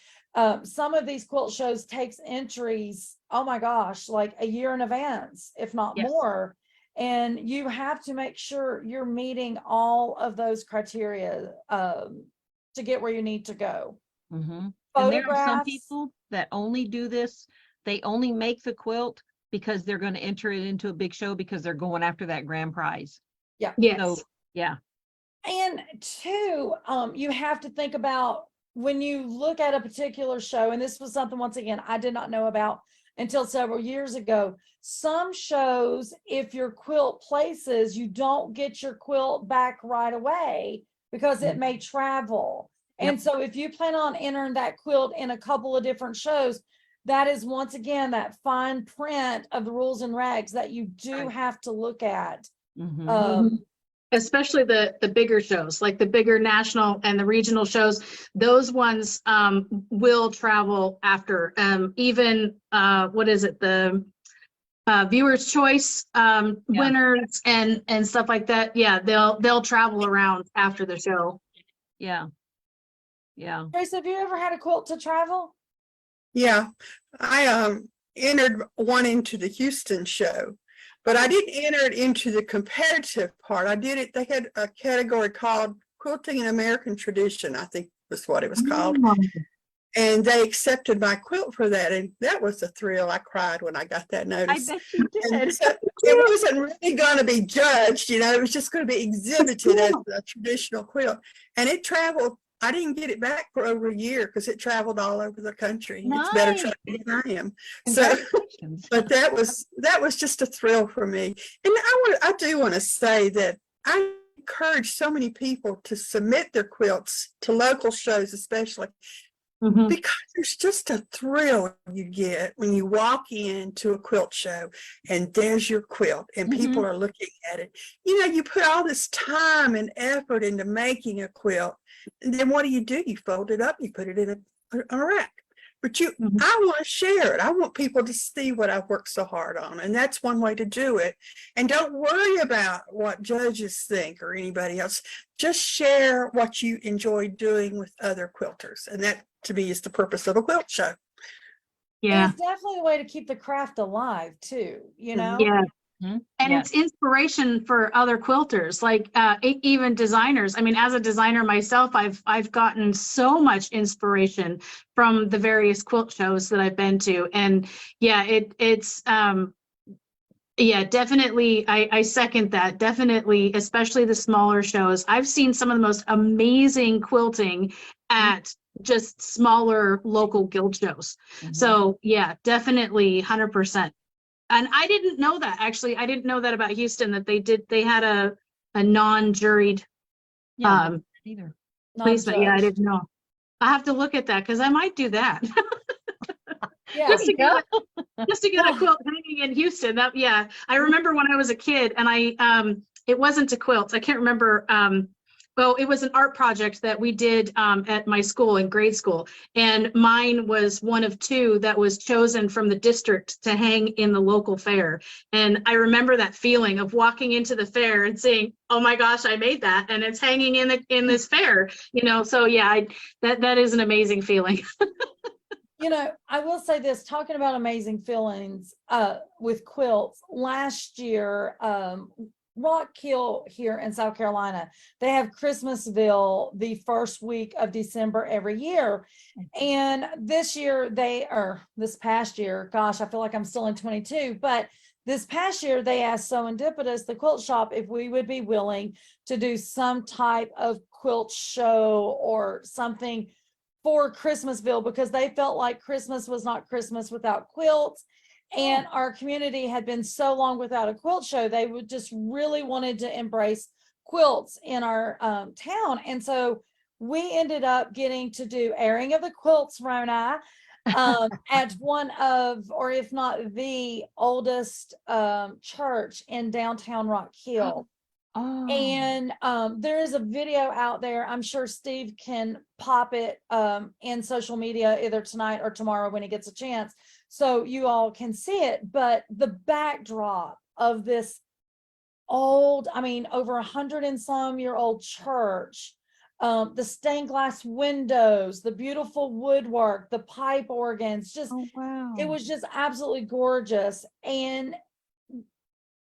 Speaker 1: Some of these quilt shows takes entries, oh my gosh, like a year in advance, if not more. And you have to make sure you're meeting all of those criteria to get where you need to go.
Speaker 2: And there are some
Speaker 1: Photographs.
Speaker 2: people that only do this. They only make the quilt because they're going to enter it into a big show because they're going after that grand prize.
Speaker 1: Yeah.
Speaker 3: Yes.
Speaker 2: So, yeah.
Speaker 1: And 2, you have to think about when you look at a particular show, and this was something, once again, I did not know about until several years ago. Some shows, if your quilt places, you don't get your quilt back right away because it may travel. And so if you plan on entering that quilt in a couple of different shows, that is once again that fine print of the rules and regs that you do have to look at.
Speaker 3: Especially the bigger shows, like the bigger national and the regional shows. Those ones will travel after. Even what is it, the viewers choice winners and stuff like that. Yeah, they'll travel around after the show.
Speaker 2: Yeah.
Speaker 1: Teresa, have you ever had a quilt to travel?
Speaker 4: Yeah, I entered one into the Houston show, but I didn't enter it into the competitive part. I did it, they had a category called Quilting in American Tradition, I think was what it was called. And they accepted my quilt for that. And that was a thrill. I cried when I got that
Speaker 2: I
Speaker 4: notice.
Speaker 2: bet you
Speaker 4: And
Speaker 2: did.
Speaker 4: so it wasn't really going to be judged, it was just going to be exhibited as a traditional quilt. And it traveled. I didn't get it back for over a year because it traveled all over the country. It's better traveling than I am. So, but that was just a thrill for me. And I do want to say that I encourage so many people to submit their quilts to local shows, especially. Because there's just a thrill you get when you walk into a quilt show and there's your quilt and people are looking at it. You put all this time and effort into making a quilt, and then what do? You fold it up, you put it in a rack. But I want to share it. I want people to see what I've worked so hard on. And that's one way to do it. And don't worry about what judges think or anybody else. Just share what you enjoy doing with other quilters. And that, to me, is the purpose of a quilt show.
Speaker 3: Yeah.
Speaker 1: It's definitely a way to keep the craft alive too,
Speaker 3: Yeah. And it's inspiration for other quilters, like even designers. I mean, as a designer myself, I've gotten so much inspiration from the various quilt shows that I've been to. And yeah, it's definitely. I second that. Definitely, especially the smaller shows. I've seen some of the most amazing quilting at just smaller local guild shows. So yeah, definitely 100%. And I didn't know that, actually. I didn't know that about Houston, that they had a non-juried
Speaker 2: Either.
Speaker 3: placement. Yeah, I didn't know. I have to look at that because I might do that.
Speaker 1: Yeah.
Speaker 3: just to get a quilt hanging in Houston. I remember when I was a kid and it wasn't a quilt. I can't remember. Well, it was an art project that we did at my school in grade school. And mine was one of 2 that was chosen from the district to hang in the local fair. And I remember that feeling of walking into the fair and saying, oh my gosh, I made that. And it's hanging in this fair, So yeah, that is an amazing feeling.
Speaker 1: I will say this, talking about amazing feelings with quilts, last year, Rock Hill here in South Carolina, they have Christmasville the first week of December every year. And this past year, gosh, I feel like I'm still in 22, but this past year they asked SewEndipitious, the quilt shop, if we would be willing to do some type of quilt show or something for Christmasville, because they felt like Christmas was not Christmas without quilts. And our community had been so long without a quilt show, they would just really wanted to embrace quilts in our town. And so we ended up getting to do airing of the quilts, Rona, at one of, or if not the oldest church in downtown Rock Hill.
Speaker 2: Oh.
Speaker 1: And there is a video out there. I'm sure Steve can pop it in social media either tonight or tomorrow when he gets a chance, so you all can see it. But the backdrop of this old, I mean, over 100 and some year old church, the stained glass windows, the beautiful woodwork, the pipe organs, just,
Speaker 2: Oh, wow.
Speaker 1: it was just absolutely gorgeous. And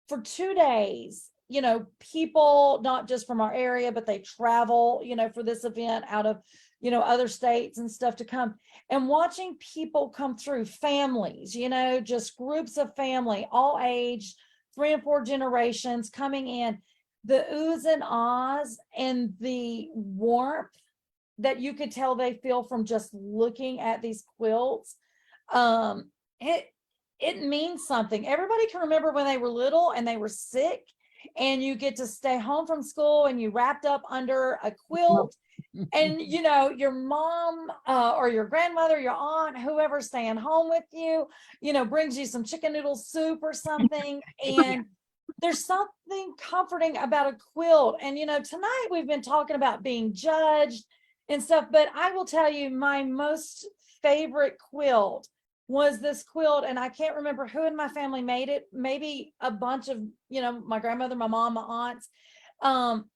Speaker 1: for 2 days, you know, people not just from our area, but they travel, you know, for this event out of, you know, other states and stuff to come, and watching people come through, families, you know, just groups of family, all aged, 3 and 4 generations coming in, the oohs and ahs and the warmth that you could tell they feel from just looking at these quilts. It means something. Everybody can remember when they were little and they were sick, and you get to stay home from school and you wrapped up under a quilt, and you know, your mom or your grandmother, your aunt, whoever staying home with you, you know, brings you some chicken noodle soup or something. And there's something comforting about a quilt. And you know, tonight we've been talking about being judged and stuff, but I will tell you, my most favorite quilt was this quilt, and I can't remember who in my family made it, maybe a bunch of, you know, my grandmother, my mom, my aunts.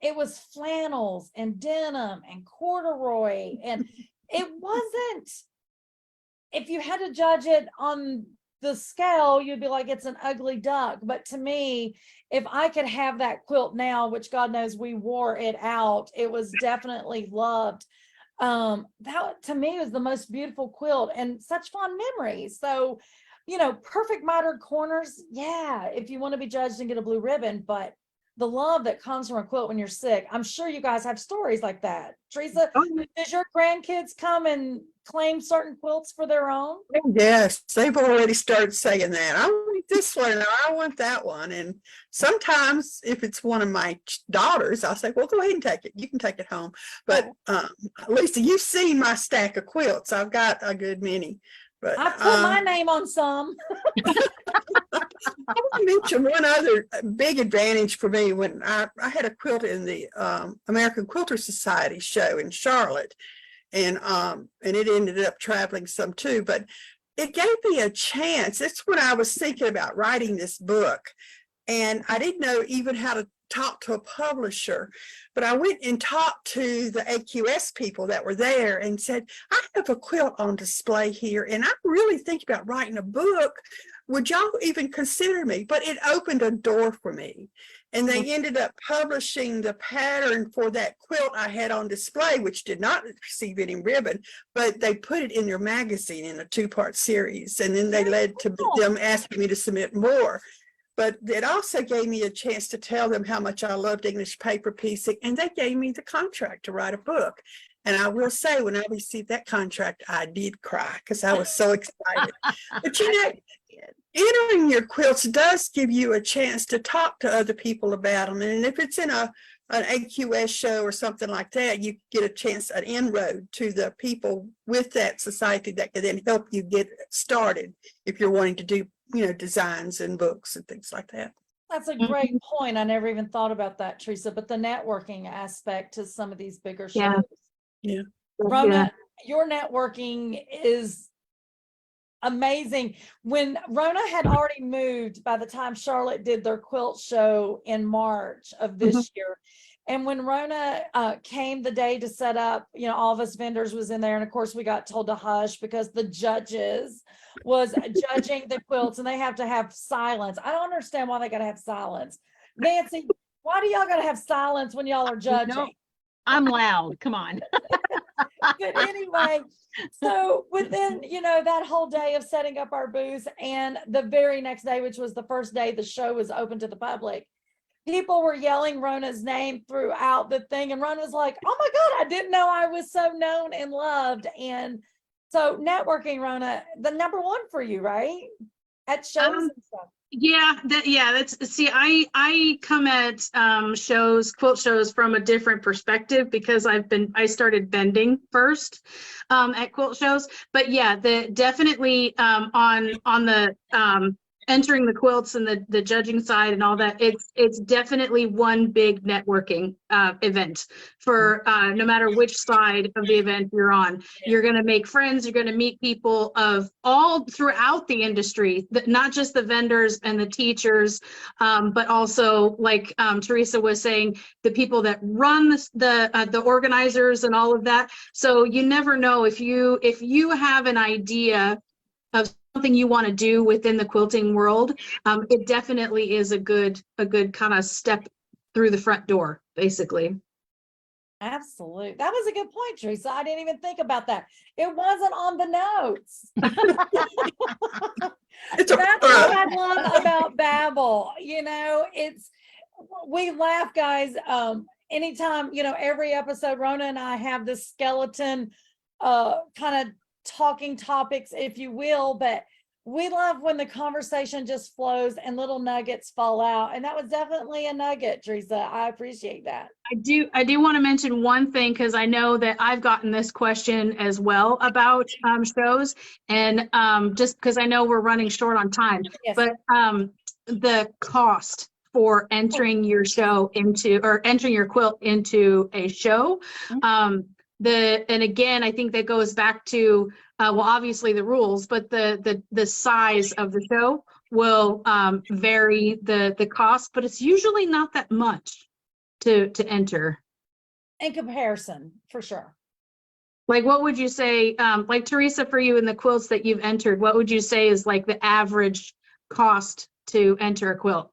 Speaker 1: It was flannels and denim and corduroy, and it wasn't, if you had to judge it on the scale, you'd be like, it's an ugly duck. But to me, if I could have that quilt now, which God knows we wore it out, it was definitely loved. That to me was the most beautiful quilt and such fond memories. So, you know, perfect mitered corners, yeah, if you want to be judged and get a blue ribbon, but the love that comes from a quilt when you're sick, I'm sure you guys have stories like that. Teresa, does your grandkids come and claim certain quilts for their own?
Speaker 4: Yes, they've already started saying that. I want this one, or I want that one. And sometimes if it's one of my daughters, I'll say, well, go ahead and take it. You can take it home. But Lisa, you've seen my stack of quilts. I've got a good many. But
Speaker 1: I put my name on some.
Speaker 4: I want to mention one other big advantage for me when I had a quilt in the American Quilter Society show in Charlotte, and it ended up traveling some too, but it gave me a chance. That's when I was thinking about writing this book, and I didn't know even how to talk to a publisher, but I went and talked to the AQS people that were there and said, I have a quilt on display here, and I'm really thinking about writing a book. Would y'all even consider me? But it opened a door for me. And they ended up publishing the pattern for that quilt I had on display, which did not receive any ribbon, but they put it in their magazine in a 2-part series. And then they led to them asking me to submit more. But it also gave me a chance to tell them how much I loved English paper piecing, and they gave me the contract to write a book. And I will say, when I received that contract, I did cry because I was so excited. But you know, entering your quilts does give you a chance to talk to other people about them. And if it's in an AQS show or something like that, you get a chance, an inroad to the people with that society that can then help you get started if you're wanting to do, you know, designs and books and things like that.
Speaker 1: That's a great point. I never even thought about that, Teresa, but the networking aspect to some of these bigger shows.
Speaker 4: Yeah.
Speaker 1: Rona, your networking is amazing. When Rona had already moved by the time Charlotte did their quilt show in March of this year. And when Rona came the day to set up, you know, all of us vendors was in there. And of course we got told to hush because the judges was judging the quilts and they have to have silence. I don't understand why they got to have silence. Nancy, why do y'all gotta have silence when y'all are judging?
Speaker 2: I'm loud. Come on.
Speaker 1: But anyway, so within, that whole day of setting up our booths and the very next day, which was the first day the show was open to the public, people were yelling Rona's name throughout the thing. And Rona was like, oh my God, I didn't know I was so known and loved. And so networking, Rona, the number one for you, right? At shows and stuff.
Speaker 3: I come at quilt shows from a different perspective because I started vending first at quilt shows. But yeah, definitely on the entering the quilts and the judging side and all that, it's definitely one big networking event for no matter which side of the event you're on. You're going to make friends, you're going to meet people of all throughout the industry, not just the vendors and the teachers, but also like Teresa was saying, the people that run the organizers and all of that. So you never know if you have an idea of something you want to do within the quilting world, it definitely is a good kind of step through the front door, basically.
Speaker 1: Absolutely. That was a good point, Teresa. I didn't even think about that. It wasn't on the notes.
Speaker 4: It's a
Speaker 1: That's what I love about Babble. We laugh, guys. Anytime, every episode, Rona and I have this skeleton kind of talking topics, if you will, but we love when the conversation just flows and little nuggets fall out. And that was definitely a nugget, Teresa. I appreciate that.
Speaker 3: I do want to mention one thing, because I know that I've gotten this question as well about shows, and just because I know we're running short on time,
Speaker 1: Yes.
Speaker 3: but the cost for entering your show entering your quilt into a show. And again, I think that goes back to, obviously the rules, but the size of the show will vary the cost, but it's usually not that much to enter.
Speaker 1: In comparison, for sure.
Speaker 3: Like, what would you say, like Teresa, for you in the quilts that you've entered, what would you say is like the average cost to enter a quilt?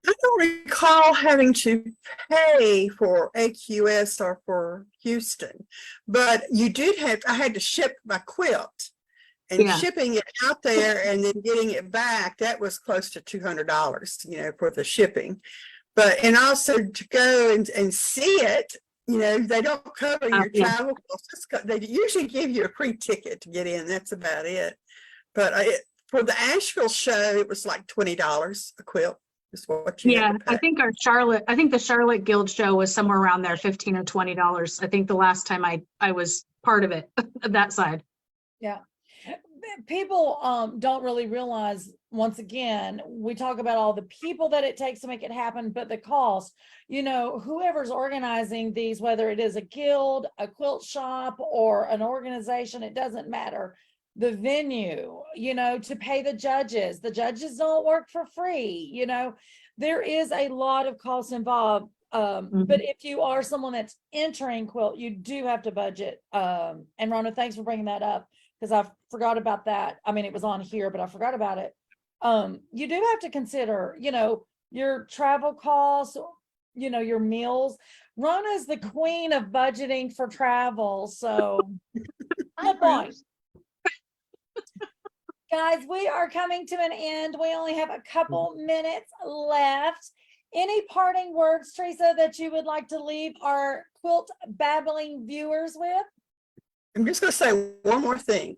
Speaker 4: I don't recall having to pay for AQS or for Houston, but I had to ship my quilt, and shipping it out there and then getting it back, that was close to $200, for the shipping. And also to go and see it, they don't cover your travel costs. They usually give you a free ticket to get in. That's about it. But for the Asheville show, it was like $20 a quilt. What you
Speaker 3: I think the Charlotte Guild show was somewhere around there, $15 or $20. I think the last time I was part of it, that side.
Speaker 1: Yeah. People don't really realize, once again, we talk about all the people that it takes to make it happen, but the cost, whoever's organizing these, whether it is a guild, a quilt shop, or an organization, it doesn't matter. The venue, to pay the judges don't work for free. There is a lot of costs involved. But if you are someone that's entering quilt, you do have to budget. And Rona, thanks for bringing that up, because I forgot about that. I mean, it was on here, but I forgot about it. You do have to consider, your travel costs, your meals. Rona is the queen of budgeting for travel. So good point. Guys, we are coming to an end. We only have a couple minutes left. Any parting words, Teresa, that you would like to leave our quilt babbling viewers with?
Speaker 4: I'm just going to say one more thing.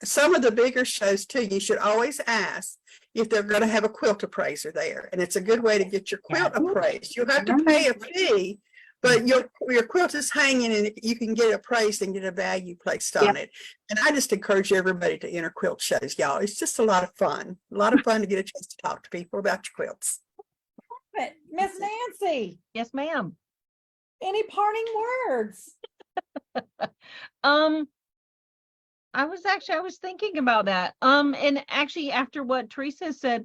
Speaker 4: Some of the bigger shows too, you should always ask if they're going to have a quilt appraiser there. And it's a good way to get your quilt appraised. You have to pay a fee, but your quilt is hanging and you can get it appraised and get a value placed on it. And I just encourage everybody to enter quilt shows, y'all. It's just a lot of fun. A lot of fun to get a chance to talk to people about your quilts.
Speaker 1: Miss Nancy.
Speaker 2: Yes, ma'am.
Speaker 1: Any parting words?
Speaker 2: I was thinking about that. And actually after what Teresa said,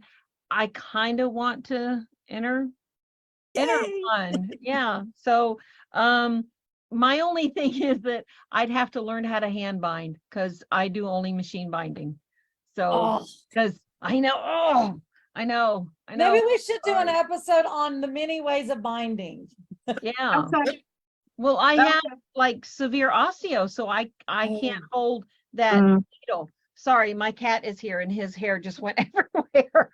Speaker 2: I kind of want to enter one. Yeah. So my only thing is that I'd have to learn how to hand bind, because I do only machine binding. So because I know, I know. I know.
Speaker 1: Maybe we should do an
Speaker 2: Sorry.
Speaker 1: episode on the many ways of binding.
Speaker 2: Yeah.
Speaker 3: Okay.
Speaker 2: Well, I
Speaker 3: Okay.
Speaker 2: have like severe osteo, so I can't hold that
Speaker 3: Mm.
Speaker 2: needle. Sorry, my cat is here and his hair just went everywhere.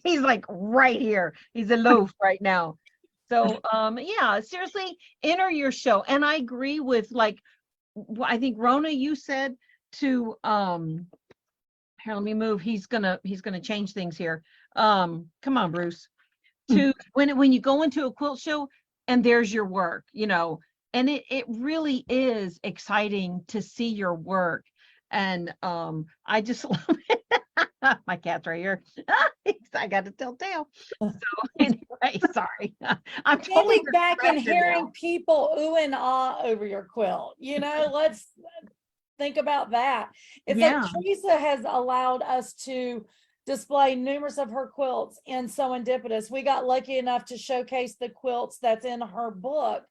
Speaker 2: He's like right here. He's aloof right now. So yeah, seriously, enter your show. And I agree with like I think Rona, you said to here, let me move. He's gonna change things here. Come on, Bruce. To when you go into a quilt show and there's your work, you know, and it really is exciting to see your work. And I just love it. My cat's right here. I got to tell tale. So anyway, sorry. I'm totally
Speaker 1: Standing back and
Speaker 2: distracted
Speaker 1: hearing
Speaker 2: now.
Speaker 1: people ooh and ah over your quilt, you know, let's think about that. It's
Speaker 2: Yeah.
Speaker 1: like Teresa has allowed us to display numerous of her quilts in SewEndipitious. We got lucky enough to showcase the quilts that's in her book.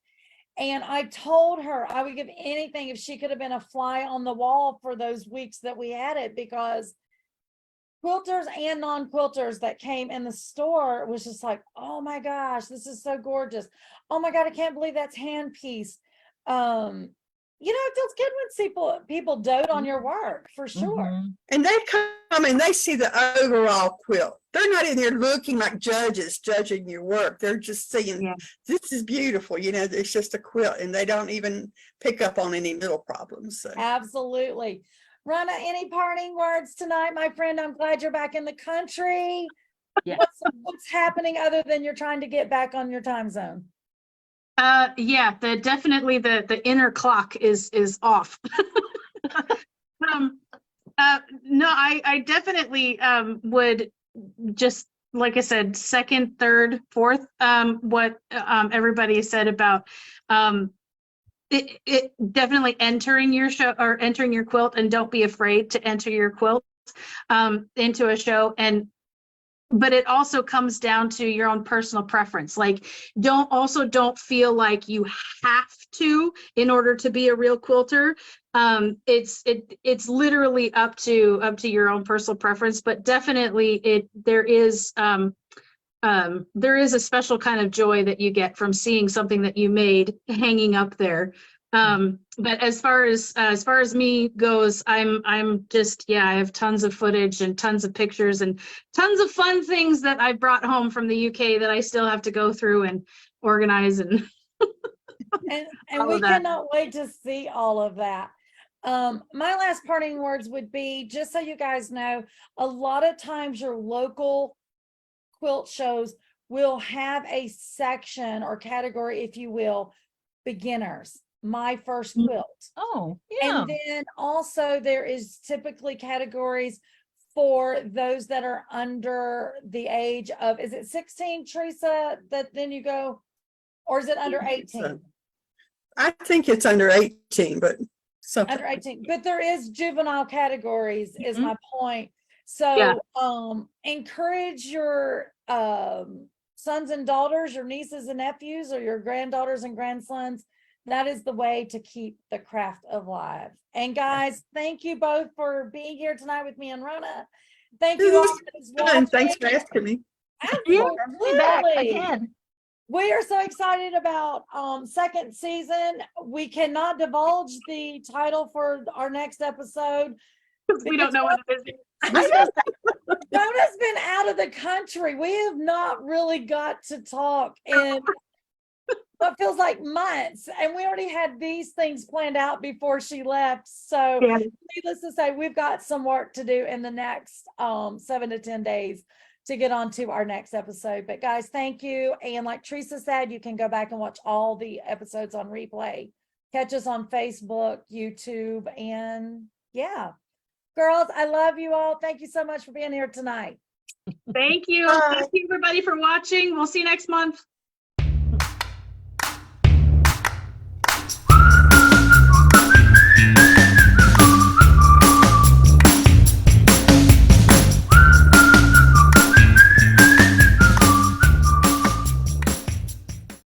Speaker 1: And I told her I would give anything if she could have been a fly on the wall for those weeks that we had it, because quilters and non-quilters that came in the store was just like, oh my gosh, this is so gorgeous. Oh my God, I can't believe that's hand piece. You know, it feels good when people dote on your work, for sure.
Speaker 2: Mhm.
Speaker 4: And they come and they see the overall quilt. They're not in there looking like judges judging your work. They're just saying,
Speaker 3: Yeah.
Speaker 4: this is beautiful. You know, it's just a quilt, and they don't even pick up on any little problems. So.
Speaker 1: Absolutely. Rona, any parting words tonight, my friend? I'm glad you're back in the country.
Speaker 2: Yeah.
Speaker 1: What's happening other than you're trying to get back on your time zone?
Speaker 3: Yeah, definitely the inner clock is off. No, I definitely would just, like I said, second, third, fourth, what everybody said about it definitely entering your show or entering your quilt, and don't be afraid to enter your quilt into a show. But it also comes down to your own personal preference. Like, don't feel like you have to in order to be a real quilter. It's literally up to your own personal preference, but definitely there is a special kind of joy that you get from seeing something that you made hanging up there. But as far as me goes, I'm just, yeah, I have tons of footage and tons of pictures and tons of fun things that I brought home from the UK that I still have to go through and organize and
Speaker 1: And
Speaker 3: all
Speaker 1: we
Speaker 3: of that.
Speaker 1: cannot wait to see all of that. My last parting words would be, just so you guys know, a lot of times your local quilt shows will have a section or category, if you will, beginners, my first quilt.
Speaker 2: Oh, yeah.
Speaker 1: And then also there is typically categories for those that are under the age of, is it 16, Teresa, that then you go, or is it under 18?
Speaker 4: So, I think it's under 18, but something.
Speaker 1: Under 18, but there is juvenile categories, is
Speaker 2: Mhm.
Speaker 1: my point. So
Speaker 3: Yeah.
Speaker 1: Encourage your sons and daughters, your nieces and nephews, or your granddaughters and grandsons. That is the way to keep the craft alive. And guys, thank you both for being here tonight with me and Rona. Thank you all for
Speaker 4: And
Speaker 1: watching.
Speaker 4: thanks for asking me.
Speaker 2: Be back
Speaker 1: Absolutely.
Speaker 2: again.
Speaker 1: We are so excited about second season. We cannot divulge the title for our next episode.
Speaker 3: We don't know what it is.
Speaker 1: Rona's been out of the country. We have not really got to talk in what feels like months, and we already had these things planned out before she left. So
Speaker 3: Yeah.
Speaker 1: needless to say, we've got some work to do in the next 7 to 10 days to get on to our next episode. But guys, thank you. And like Teresa said, you can go back and watch all the episodes on replay. Catch us on Facebook, YouTube, and yeah. Girls, I love you all. Thank you so much for being here tonight.
Speaker 3: Thank you.
Speaker 4: Bye.
Speaker 3: Thank you, everybody, for watching. We'll see you next month.